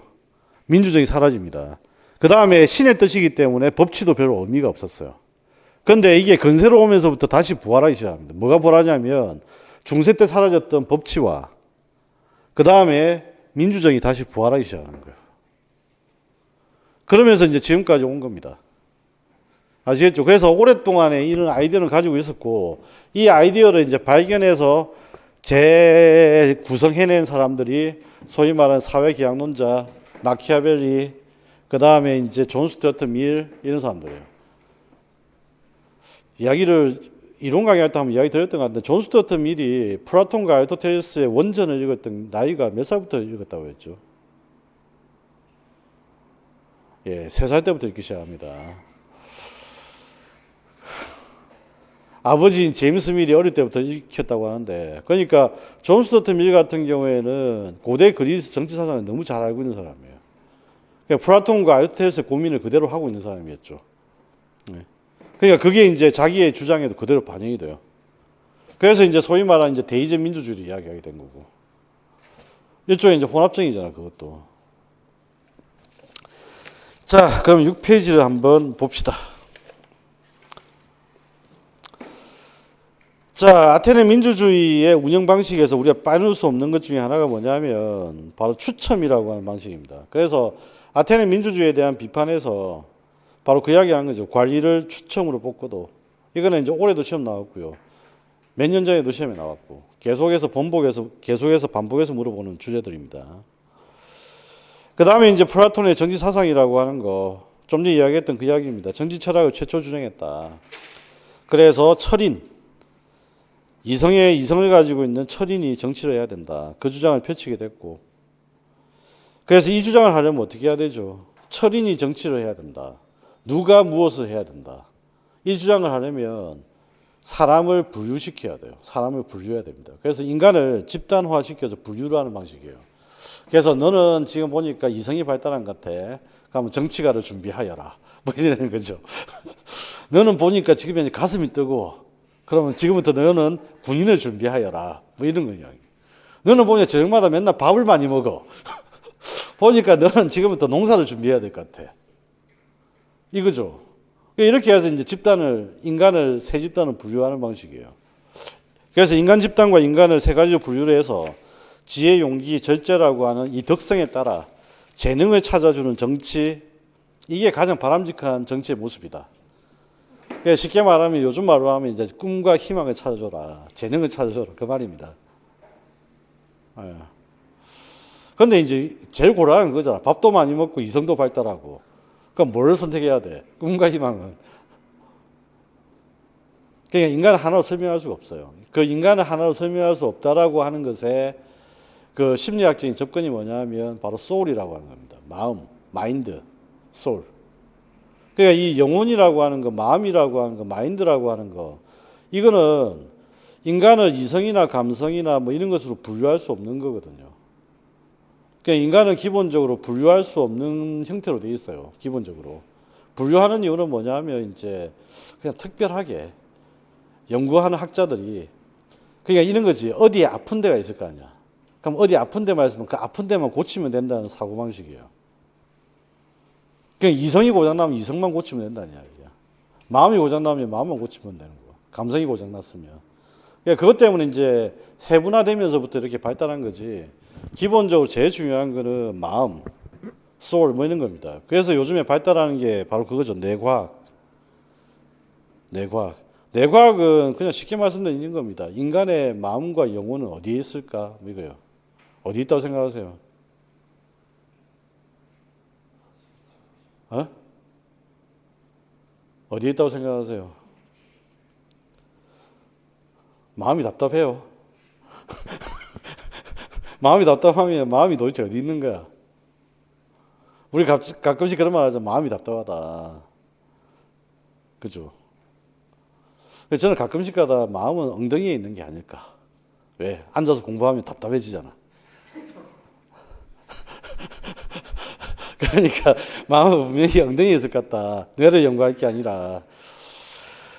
민주정이 사라집니다. 그 다음에 신의 뜻이기 때문에 법치도 별로 의미가 없었어요. 그런데 이게 근세로 오면서부터 다시 부활하기 시작합니다. 뭐가 부활하냐면 중세 때 사라졌던 법치와 그 다음에 민주정이 다시 부활하기 시작하는 거예요. 그러면서 이제 지금까지 온 겁니다. 아시겠죠? 그래서 오랫동안에 이런 아이디어를 가지고 있었고 이 아이디어를 이제 발견해서 재구성해낸 사람들이 소위 말하는 사회계약론자, 마키아벨리, 그 다음에 이제 존 스튜어트 밀 이런 사람들이에요. 이야기를 이론 강의할 때 한번 이야기 드렸던 것 같은데 존 스튜어트 밀이 플라톤과 아리스토텔레스의 원전을 읽었던 나이가 몇 살부터 읽었다고 했죠? 예, 3살 때부터 읽기 시작합니다. 아버지인 제임스 밀이 어릴 때부터 읽혔다고 하는데 그러니까 존 스튜어트 밀 같은 경우에는 고대 그리스 정치 사상을 너무 잘 알고 있는 사람이에요. 그러니까 플라톤과 아리스토텔레스의 고민을 그대로 하고 있는 사람이었죠. 그러니까 그게 이제 자기의 주장에도 그대로 반영이 돼요. 그래서 이제 소위 말하는 이제 대의적 민주주의를 이야기하게 된 거고. 일종의 이제 혼합정이잖아, 그것도. 자, 그럼 6페이지를 한번 봅시다. 자, 아테네 민주주의의 운영 방식에서 우리가 빠질 수 없는 것 중에 하나가 뭐냐면 바로 추첨이라고 하는 방식입니다. 그래서 아테네 민주주의에 대한 비판에서 바로 그 이야기 하는 거죠. 관리를 추첨으로 뽑고도. 이거는 이제 올해도 시험 나왔고요. 몇 년 전에도 시험에 나왔고. 계속해서 반복해서 물어보는 주제들입니다. 그 다음에 이제 플라톤의 정치 사상이라고 하는 거. 좀 전에 이야기했던 그 이야기입니다. 정치 철학을 최초 주장했다. 그래서 철인. 이성을 가지고 있는 철인이 정치를 해야 된다. 그 주장을 펼치게 됐고. 그래서 이 주장을 하려면 어떻게 해야 되죠? 철인이 정치를 해야 된다. 누가 무엇을 해야 된다. 이 주장을 하려면 사람을 분류시켜야 돼요. 사람을 분류해야 됩니다. 그래서 인간을 집단화시켜서 분류를 하는 방식이에요. 그래서 너는 지금 보니까 이성이 발달한 것 같아. 그러면 정치가를 준비하여라. 뭐 이러는 거죠. 너는 보니까 지금 이제 가슴이 뜨고 그러면 지금부터 너는 군인을 준비하여라. 뭐 이런 거예요. 너는 보니까 저녁마다 맨날 밥을 많이 먹어. 보니까 너는 지금부터 농사를 준비해야 될 것 같아. 이거죠. 이렇게 해서 이제 인간을 세 집단을 분류하는 방식이에요. 그래서 인간 집단과 인간을 세 가지로 분류를 해서 지혜, 용기, 절제라고 하는 이 덕성에 따라 재능을 찾아주는 정치, 이게 가장 바람직한 정치의 모습이다. 그러니까 쉽게 말하면 요즘 말로 하면 이제 꿈과 희망을 찾아줘라, 재능을 찾아줘라, 그 말입니다. 그런데 이제 제일 곤란한 거잖아. 밥도 많이 먹고 이성도 발달하고. 그럼 뭘 선택해야 돼? 꿈과 희망은. 그러니까 인간을 하나로 설명할 수가 없어요. 그 인간을 하나로 설명할 수 없다라고 하는 것에 그 심리학적인 접근이 뭐냐면 바로 소울이라고 하는 겁니다. 마음, 마인드, 소울. 그러니까 이 영혼이라고 하는 거, 마음이라고 하는 거, 마인드라고 하는 거, 이거는 인간을 이성이나 감성이나 뭐 이런 것으로 분류할 수 없는 거거든요. 그러니까 인간은 기본적으로 분류할 수 없는 형태로 되어 있어요. 기본적으로. 분류하는 이유는 뭐냐면 이제 그냥 특별하게 연구하는 학자들이 그러니까 이런 거지. 어디에 아픈 데가 있을 거 아니야. 그럼 어디 아픈 데만 있으면 그 아픈 데만 고치면 된다는 사고방식이에요. 그냥 이성이 고장나면 이성만 고치면 된다는 이야기야. 마음이 고장나면 마음만 고치면 되는 거야. 감성이 고장났으면. 그러니까 그것 때문에 이제 세분화되면서부터 이렇게 발달한 거지. 기본적으로 제일 중요한 거는 마음, 소울 뭐 이런 겁니다. 그래서 요즘에 발달하는 게 바로 그거죠. 뇌과학. 뇌과학. 뇌과학은 그냥 쉽게 말씀드리는 겁니다. 인간의 마음과 영혼은 어디에 있을까? 뭐 이거요. 어디 있다고 생각하세요? 어디에 있다고 생각하세요? 마음이 답답해요. 마음이 답답하면 마음이 도대체 어디 있는 거야? 우리 가끔씩 그런 말 하죠. 마음이 답답하다. 그죠? 저는 가끔씩 가다 마음은 엉덩이에 있는 게 아닐까. 왜? 앉아서 공부하면 답답해지잖아. 그러니까 마음은 분명히 엉덩이에 있을 것 같다. 뇌를 연구할 게 아니라.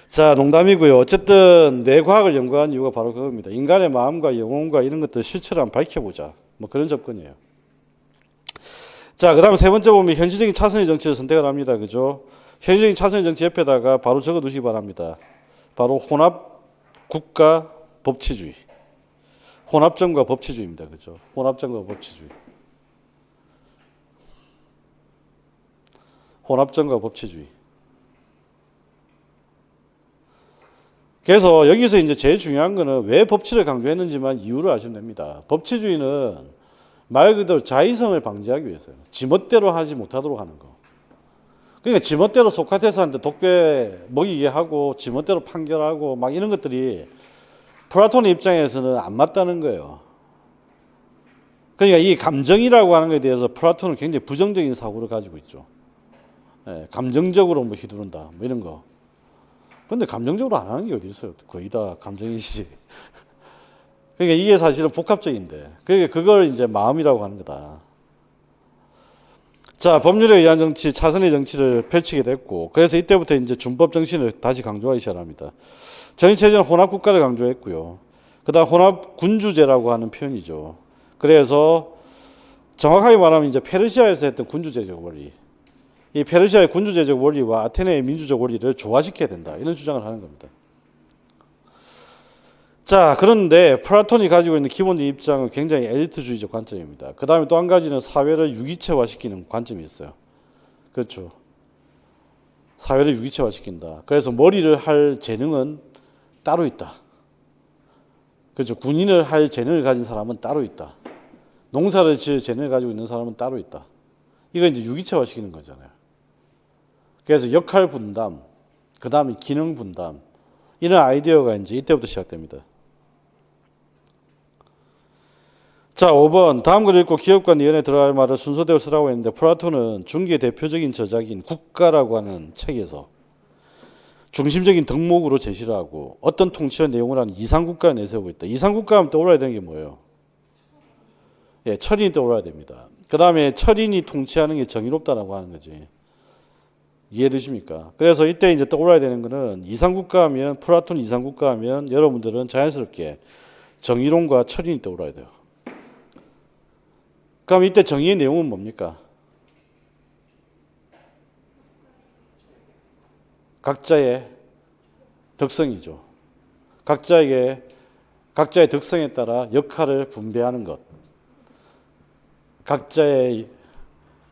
자, 농담이고요. 어쨌든 뇌과학을 연구한 이유가 바로 그겁니다. 인간의 마음과 영혼과 이런 것들 실체를 한번 밝혀보자. 뭐 그런 접근이에요. 자, 그 다음 세 번째 보면 현실적인 차선의 정치를 선택을 합니다. 그죠? 현실적인 차선의 정치 옆에다가 바로 적어 두시기 바랍니다. 바로 혼합 국가 법치주의. 혼합정과 법치주의입니다. 그죠? 혼합정과 법치주의. 혼합정과 법치주의. 그래서 여기서 이제 제일 중요한 거는 왜 법치를 강조했는지만 이유를 아시면 됩니다. 법치주의는 말 그대로 자의성을 방지하기 위해서요. 지멋대로 하지 못하도록 하는 거. 그러니까 지멋대로 소크라테스한테 독배 먹이게 하고 지멋대로 판결하고 막 이런 것들이 플라톤의 입장에서는 안 맞다는 거예요. 그러니까 이 감정이라고 하는 것에 대해서 플라톤은 굉장히 부정적인 사고를 가지고 있죠. 예, 감정적으로 뭐 휘두른다 뭐 이런 거. 근데 감정적으로 안 하는 게 어디 있어요? 거의 다 감정이지. 그러니까 이게 사실은 복합적인데, 그러니까 그걸 이제 마음이라고 하는 거다. 자, 법률에 의한 정치, 차선의 정치를 펼치게 됐고, 그래서 이때부터 이제 준법 정신을 다시 강조하기 시작합니다. 정치체제는 혼합 국가를 강조했고요. 그다음 혼합 군주제라고 하는 표현이죠. 그래서 정확하게 말하면 이제 페르시아에서 했던 군주제적 원리, 이 페르시아의 군주제적 원리와 아테네의 민주적 원리를 조화시켜야 된다. 이런 주장을 하는 겁니다. 자, 그런데 플라톤이 가지고 있는 기본적인 입장은 굉장히 엘리트주의적 관점입니다. 그 다음에 또 한 가지는 사회를 유기체화시키는 관점이 있어요. 그렇죠. 사회를 유기체화시킨다. 그래서 머리를 할 재능은 따로 있다. 그렇죠. 군인을 할 재능을 가진 사람은 따로 있다. 농사를 지을 재능을 가지고 있는 사람은 따로 있다. 이거 이제 유기체화시키는 거잖아요. 그래서 역할 분담, 그 다음에 기능 분담, 이런 아이디어가 이제 이때부터 시작됩니다. 자, 5번. 다음 글 읽고 기업과 내연에 들어갈 말을 순서대로 쓰라고 했는데, 플라톤은 중기의 대표적인 저작인 국가라고 하는 책에서 중심적인 덕목으로 제시를 하고 어떤 통치의 내용을 하는 이상국가를 내세우고 있다. 이상국가 하면 떠올라야 되는 게 뭐예요? 예, 철인이 떠올라야 됩니다. 그 다음에 철인이 통치하는 게 정의롭다라고 하는 거지. 이해되십니까? 그래서 이때 이제 떠올라야 되는 거는 이상국가 하면, 플라톤 이상국가 하면 여러분들은 자연스럽게 정의론과 철인이 떠올라야 돼요. 그럼 이때 정의의 내용은 뭡니까? 각자의 덕성이죠. 각자에게 각자의 특성에 따라 역할을 분배하는 것. 각자의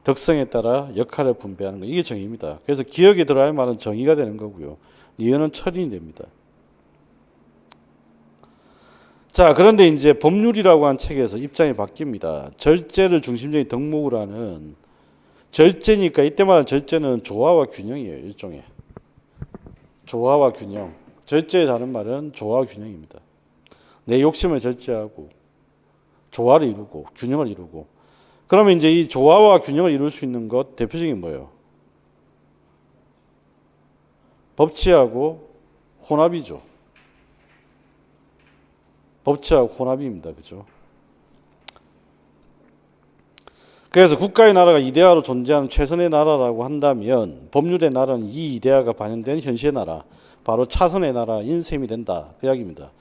특성에 따라 역할을 분배하는 것. 이게 정의입니다. 그래서 기억에 들어야 말은 정의가 되는 거고요. 니은은 철인이 됩니다. 자, 그런데 이제 법률이라고 한 책에서 입장이 바뀝니다. 절제를 중심적인 덕목으로 하는 절제니까 이때 말하는 절제는 조화와 균형이에요. 일종의. 조화와 균형. 절제의 다른 말은 조화와 균형입니다. 내 욕심을 절제하고 조화를 이루고 균형을 이루고 그러면 이제 이 조화와 균형을 이룰 수 있는 것 대표적인 뭐예요? 법치하고 혼합이죠. 법치하고 혼합입니다. 그죠? 그래서 국가의 나라가 이데아로 존재하는 최선의 나라라고 한다면 법률의 나라는 이 이데아가 반영된 현실의 나라, 바로 차선의 나라인 셈이 된다. 그 이야기입니다.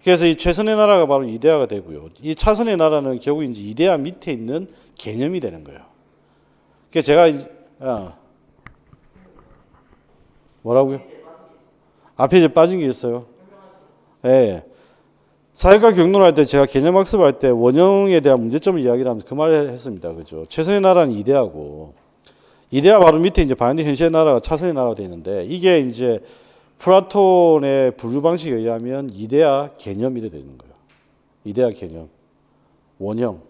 그래서 이 최선의 나라가 바로 이데아가 되고요. 이 차선의 나라는 결국 이제 이데아 밑에 있는 개념이 되는 거예요. 그래서 제가 뭐라고요? 앞에 이제 빠진 게 있어요. 예. 사회과 경론할 때 제가 개념 학습할 때 원형에 대한 문제점을 이야기를 하면서 그 말을 했습니다. 그죠? 최선의 나라는 이데아고, 이데아 바로 밑에 이제 반대 현실의 나라가 차선의 나라가 되어 있는데, 이게 이제 플라톤의 분류 방식에 의하면 이데아 개념이 되는 거예요. 이데아 개념. 원형.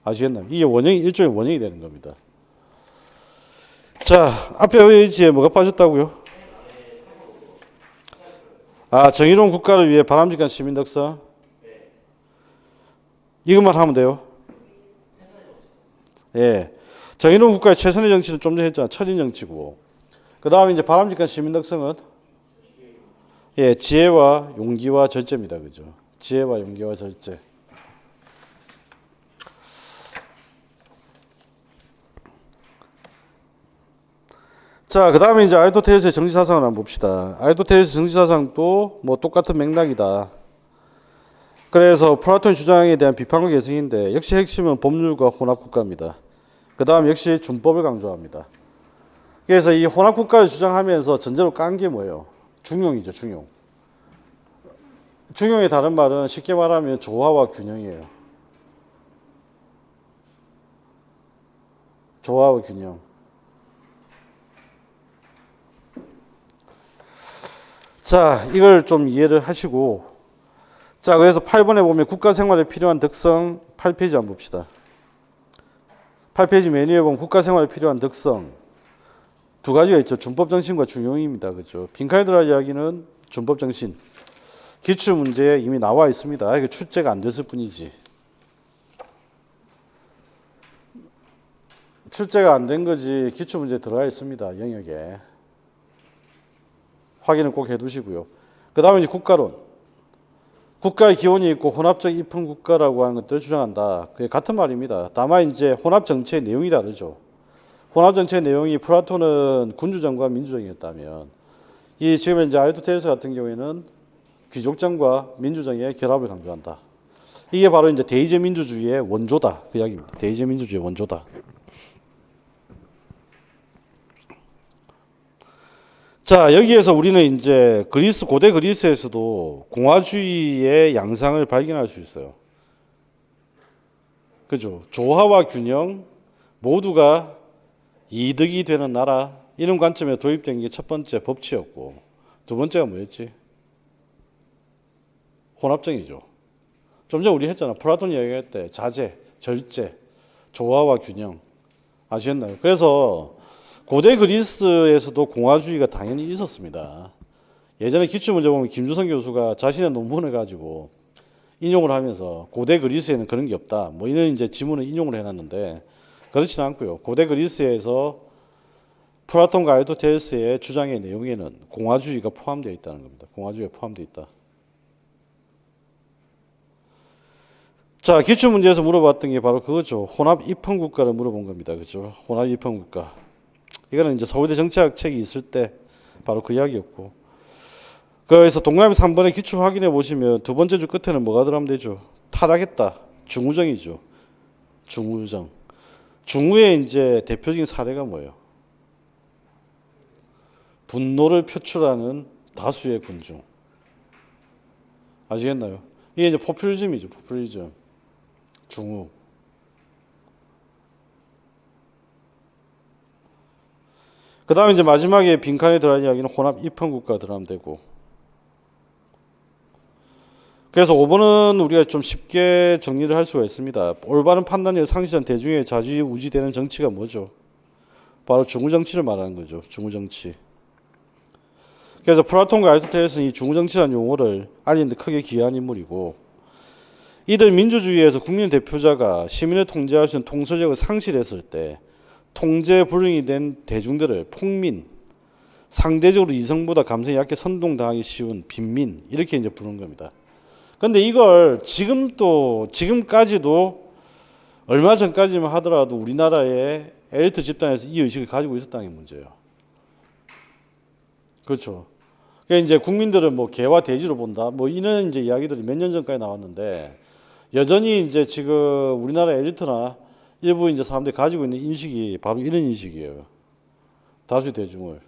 아시겠나요? 이게 원형이, 일종의 원형이 되는 겁니다. 자, 앞에 의지에 뭐가 빠졌다고요? 아, 정의로운 국가를 위해 바람직한 시민 덕성. 이것만 하면 돼요. 예. 정의로운 국가의 최선의 정치는 좀 전에 했잖아. 철인 정치고. 그 다음에 이제 바람직한 시민 덕성은 예, 지혜와 용기와 절제입니다. 그죠? 지혜와 용기와 절제. 자, 그 다음에 이제 아리스토텔레스의 정치사상을 한번 봅시다. 아리스토텔레스 정치사상도 뭐 똑같은 맥락이다. 그래서 플라톤 주장에 대한 비판과 개성인데 역시 핵심은 법률과 혼합국가입니다. 그 다음 역시 준법을 강조합니다. 그래서 이 혼합국가를 주장하면서 전제로 깐 게 뭐예요? 중용이죠, 중용. 중용의 다른 말은 쉽게 말하면 조화와 균형이에요. 조화와 균형. 자, 이걸 좀 이해를 하시고, 자, 그래서 8번에 보면 국가 생활에 필요한 덕성 8페이지 한번 봅시다. 8페이지 메뉴에 보면 국가 생활에 필요한 덕성 두 가지가 있죠. 준법 정신과 중용입니다. 그죠? 빈칸에 들어갈 이야기는 준법 정신. 기출 문제에 이미 나와 있습니다. 이게 출제가 안 됐을 뿐이지. 출제가 안 된 거지 기출 문제에 들어가 있습니다. 영역에. 확인을 꼭 해두시고요. 그 다음에 이제 국가론. 국가의 기원이 있고 혼합적 입헌 국가라고 하는 것들을 주장한다. 그게 같은 말입니다. 다만 이제 혼합 정치의 내용이 다르죠. 혼합 정치의 내용이 플라톤은 군주정과 민주정이었다면 이 지금 이제 아리스토텔레스 같은 경우에는 귀족정과 민주정의 결합을 강조한다. 이게 바로 이제 대의제 민주주의의 원조다. 그 이야기입니다. 대의제 민주주의의 원조다. 자, 여기에서 우리는 이제 그리스, 고대 그리스에서도 공화주의의 양상을 발견할 수 있어요. 그죠? 조화와 균형, 모두가 이득이 되는 나라, 이런 관점에 도입된 게 첫 번째 법치였고, 두 번째가 뭐였지? 혼합정이죠. 좀 전에 우리 했잖아. 플라톤 이야기할 때 자제, 절제, 조화와 균형. 아시겠나요? 그래서 고대 그리스에서도 공화주의가 당연히 있었습니다. 예전에 기출문제 보면 김주성 교수가 자신의 논문을 가지고 인용을 하면서 고대 그리스에는 그런 게 없다. 뭐 이런 이제 지문을 인용을 해놨는데 그렇지는 않고요. 고대 그리스에서 플라톤과 아리스토텔레스의 주장의 내용에는 공화주의가 포함되어 있다는 겁니다. 공화주의가 포함되어 있다. 자, 기출문제에서 물어봤던 게 바로 그거죠. 혼합 입헌국가를 물어본 겁니다. 그죠? 혼합 입헌국가. 이거는 이제 서울대 정치학 책이 있을 때 바로 그 이야기였고. 그래서 동그라미 3번에 기출 확인해 보시면 두 번째 줄 끝에는 뭐가 들어가면 되죠? 타락했다. 중우정이죠. 중우정. 중우의 이제 대표적인 사례가 뭐예요? 분노를 표출하는 다수의 군중. 아시겠나요? 이게 이제 포퓰리즘이죠. 포퓰리즘. 중우. 그 다음에 이제 마지막에 빈칸에 들어간 이야기는 혼합 입헌국가 들어가면 되고. 그래서 5번은 우리가 좀 쉽게 정리를 할 수가 있습니다. 올바른 판단력 상실한 대중의 좌지우지되는 정치가 뭐죠? 바로 중우정치를 말하는 거죠. 중우정치. 그래서 플라톤과 아리스토텔레스는 이 중우정치라는 용어를 알리는 데 크게 기여한 인물이고, 이들 민주주의에서 국민 대표자가 시민을 통제할 수 있는 통솔력을 상실했을 때 통제 불능이 된 대중들을 폭민, 상대적으로 이성보다 감성이 약해 선동당하기 쉬운 빈민, 이렇게 이제 부르는 겁니다. 근데 이걸 지금까지도 얼마 전까지만 하더라도 우리나라의 엘리트 집단에서 이 의식을 가지고 있었다는 게 문제예요. 그렇죠. 그러니까 이제 국민들은 뭐 개와 돼지로 본다. 뭐 이런 이제 이야기들이 몇 년 전까지 나왔는데 여전히 이제 지금 우리나라 엘리트나 일부 이제 사람들이 가지고 있는 인식이 바로 이런 인식이에요. 다수 대중을.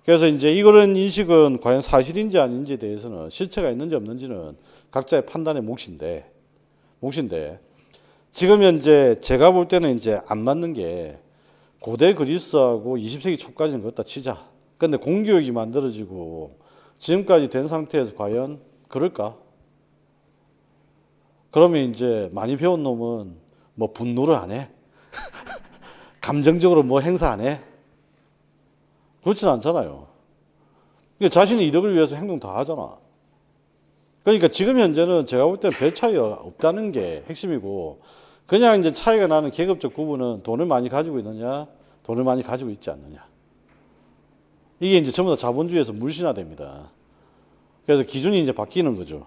그래서 이제 이런 인식은 과연 사실인지 아닌지에 대해서는 실체가 있는지 없는지는 각자의 판단의 몫인데 지금 현재 제가 볼 때는 이제 안 맞는 게 고대 그리스하고 20세기 초까지는 그렇다 치자. 근데 공교육이 만들어지고 지금까지 된 상태에서 과연 그럴까? 그러면 이제 많이 배운 놈은 뭐 분노를 안 해? 감정적으로 뭐 행사 안 해? 그렇진 않잖아요. 자신의 이득을 위해서 행동 다 하잖아. 그러니까 지금 현재는 제가 볼 때는 별 차이가 없다는 게 핵심이고, 그냥 이제 차이가 나는 계급적 구분은 돈을 많이 가지고 있느냐, 돈을 많이 가지고 있지 않느냐. 이게 이제 전부 다 자본주의에서 물신화됩니다. 그래서 기준이 이제 바뀌는 거죠.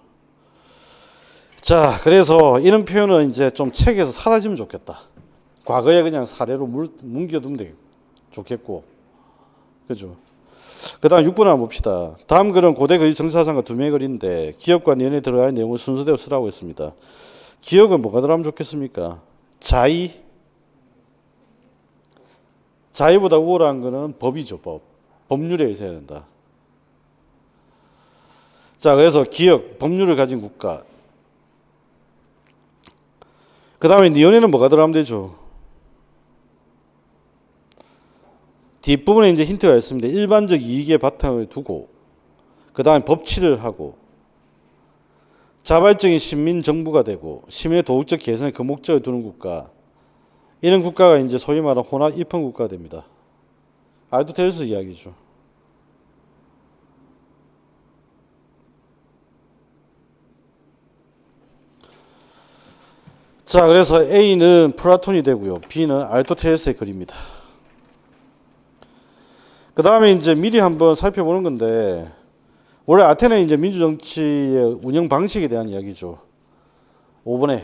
자, 그래서 이런 표현은 이제 좀 책에서 사라지면 좋겠다. 과거에 그냥 사례로 뭉겨두면 좋겠고, 그죠? 그 다음 6번 한번 봅시다. 다음 글은 고대 그리스 정치사상과 두 명의 글인데 기억과 연에 들어갈 내용을 순서대로 쓰라고 했습니다. 기억은 뭐가 들어가면 좋겠습니까? 자의보다 우월한 거는 법이죠. 법률에 있어야 된다. 자, 그래서 기억, 법률을 가진 국가. 그 다음에 연에는 뭐가 들어가면 되죠? 뒷부분에 이제 힌트가 있습니다. 일반적 이익의 바탕을 두고, 그 다음에 법치를 하고, 자발적인 신민 정부가 되고, 시민의 도덕적 개선에 그 목적을 두는 국가. 이런 국가가 이제 소위 말하는 혼합 입헌 국가가 됩니다. 아리스토텔레스 이야기죠. 자, 그래서 A는 플라톤이 되고요. B는 아리스토텔레스의 글입니다. 그 다음에 이제 미리 한번 살펴보는 건데, 원래 아테네 이제 민주정치의 운영 방식에 대한 이야기죠. 5번에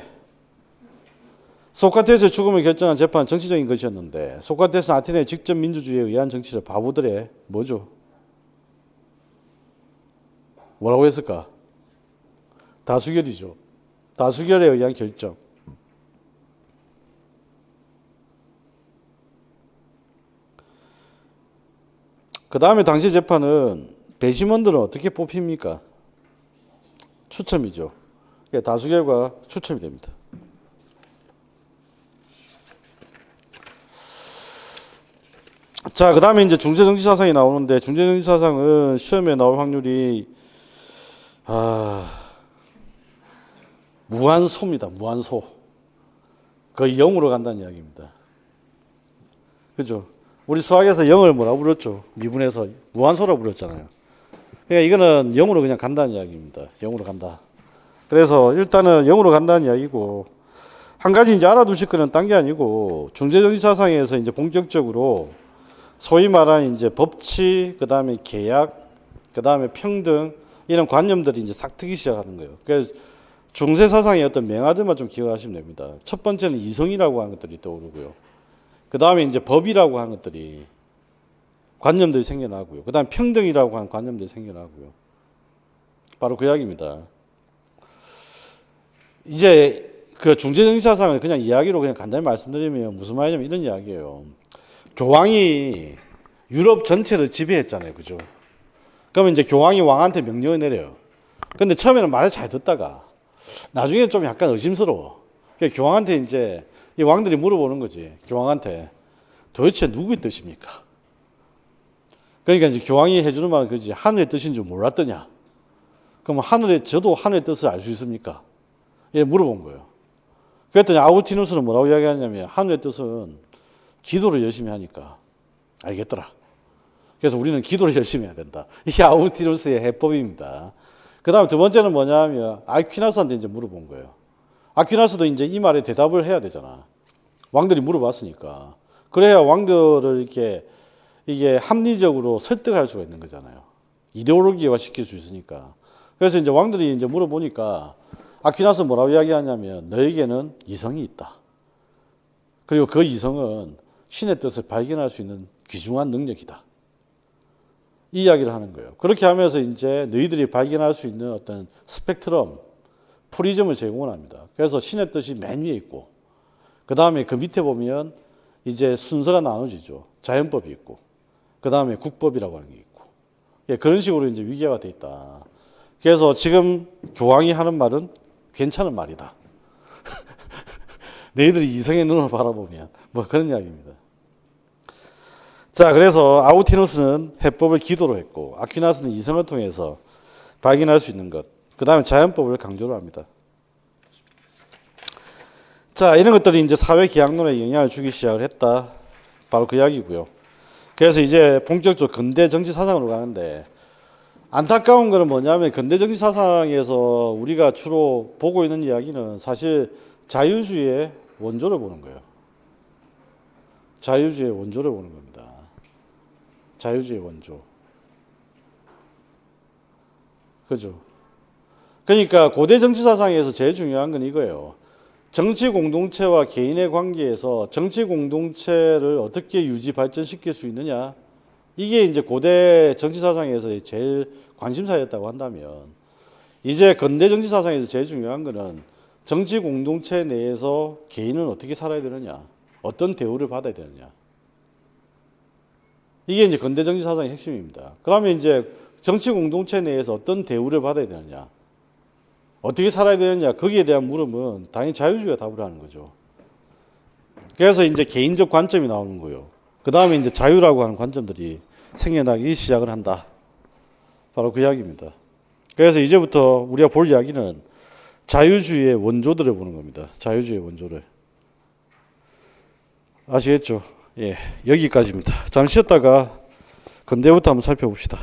소크라테스의 죽음을 결정한 재판은 정치적인 것이었는데, 소크라테스는 아테네의 직접 민주주의에 의한 정치를 바보들의 뭐죠? 뭐라고 했을까? 다수결이죠. 다수결에 의한 결정. 그 다음에 당시 재판은 배심원들은 어떻게 뽑힙니까? 추첨이죠. 다수결과 추첨이 됩니다. 자, 그 다음에 이제 중세정치사상이 나오는데, 중세정치사상은 시험에 나올 확률이 무한소입니다. 무한소. 거의 0으로 간다는 이야기입니다. 그죠? 우리 수학에서 0을 뭐라고 불렀죠? 미분해서 무한소라고 불렀잖아요. 그러니까 이거는 0으로 그냥 간다는 이야기입니다. 0으로 간다. 그래서 일단은 0으로 간다는 이야기고, 한 가지 이제 알아두실 거는 딴 게 아니고, 중세정치사상에서 이제 본격적으로 소위 말하는 이제 법치, 그 다음에 계약, 그 다음에 평등, 이런 관념들이 이제 싹 트기 시작하는 거예요. 그래서 중세사상의 어떤 명화들만 좀 기억하시면 됩니다. 첫 번째는 이성이라고 하는 것들이 떠오르고요. 그 다음에 이제 법이라고 하는 것들이, 관념들이 생겨나고요. 그 다음에 평등이라고 하는 관념들이 생겨나고요. 바로 그 이야기입니다. 이제 그 중세정치사상을 그냥 이야기로 그냥 간단히 말씀드리면 무슨 말이냐면 이런 이야기예요. 교황이 유럽 전체를 지배했잖아요. 그죠? 그러면 이제 교황이 왕한테 명령을 내려요. 근데 처음에는 말을 잘 듣다가 나중에 좀 약간 의심스러워. 그러니까 교황한테 이제 이 왕들이 물어보는 거지. 교황한테 도대체 누구의 뜻입니까? 그러니까 이제 교황이 해주는 말은 그지. 하늘의 뜻인 줄 몰랐더냐? 그럼 저도 하늘의 뜻을 알 수 있습니까? 예, 물어본 거예요. 그랬더니 아우구티누스는 뭐라고 이야기하냐면 하늘의 뜻은 기도를 열심히 하니까 알겠더라. 그래서 우리는 기도를 열심히 해야 된다. 이게 아우구티누스의 해법입니다. 그 다음에 두 번째는 뭐냐 하면 아퀴나스한테 이제 물어본 거예요. 아퀴나스도 이제 이 말에 대답을 해야 되잖아. 왕들이 물어봤으니까. 그래야 왕들을 이게 합리적으로 설득할 수가 있는 거잖아요. 이데올로기화 시킬 수 있으니까. 그래서 이제 왕들이 이제 물어보니까 아퀴나스 뭐라고 이야기하냐면 너에게는 이성이 있다. 그리고 그 이성은 신의 뜻을 발견할 수 있는 귀중한 능력이다. 이 이야기를 하는 거예요. 그렇게 하면서 이제 너희들이 발견할 수 있는 어떤 스펙트럼, 프리즘을 제공을 합니다. 그래서 신의 뜻이 맨 위에 있고, 그 다음에 그 밑에 보면 이제 순서가 나눠지죠. 자연법이 있고, 그 다음에 국법이라고 하는 게 있고, 예, 그런 식으로 이제 위계가 돼 있다. 그래서 지금 교황이 하는 말은 괜찮은 말이다. 너희들이 이성의 눈으로 바라보면 뭐 그런 이야기입니다. 자, 그래서 아우구티누스는 해법을 기도로 했고 아퀴나스는 이성을 통해서 발견할 수 있는 것, 그 다음에 자연법을 강조를 합니다. 자, 이런 것들이 이제 사회 계약론에 영향을 주기 시작을 했다. 바로 그 이야기고요. 그래서 이제 본격적으로 근대 정치 사상으로 가는데 안타까운 거는 뭐냐면 근대 정치 사상에서 우리가 주로 보고 있는 이야기는 사실 자유주의의 원조를 보는 거예요. 자유주의의 원조를 보는 겁니다. 자유주의 원조. 그죠? 그러니까 고대 정치 사상에서 제일 중요한 건 이거예요. 정치 공동체와 개인의 관계에서 정치 공동체를 어떻게 유지 발전시킬 수 있느냐. 이게 이제 고대 정치 사상에서 제일 관심사였다고 한다면 이제 근대 정치 사상에서 제일 중요한 거는 정치 공동체 내에서 개인은 어떻게 살아야 되느냐. 어떤 대우를 받아야 되느냐. 이게 이제 근대 정치 사상의 핵심입니다. 그러면 이제 정치 공동체 내에서 어떤 대우를 받아야 되느냐, 어떻게 살아야 되느냐, 거기에 대한 물음은 당연히 자유주의가 답을 하는 거죠. 그래서 이제 개인적 관점이 나오는 거예요. 그 다음에 이제 자유라고 하는 관점들이 생겨나기 시작을 한다. 바로 그 이야기입니다. 그래서 이제부터 우리가 볼 이야기는 자유주의의 원조들을 보는 겁니다. 자유주의의 원조를. 아시겠죠? 예, 여기까지입니다. 잠시 쉬었다가 근대부터 한번 살펴봅시다.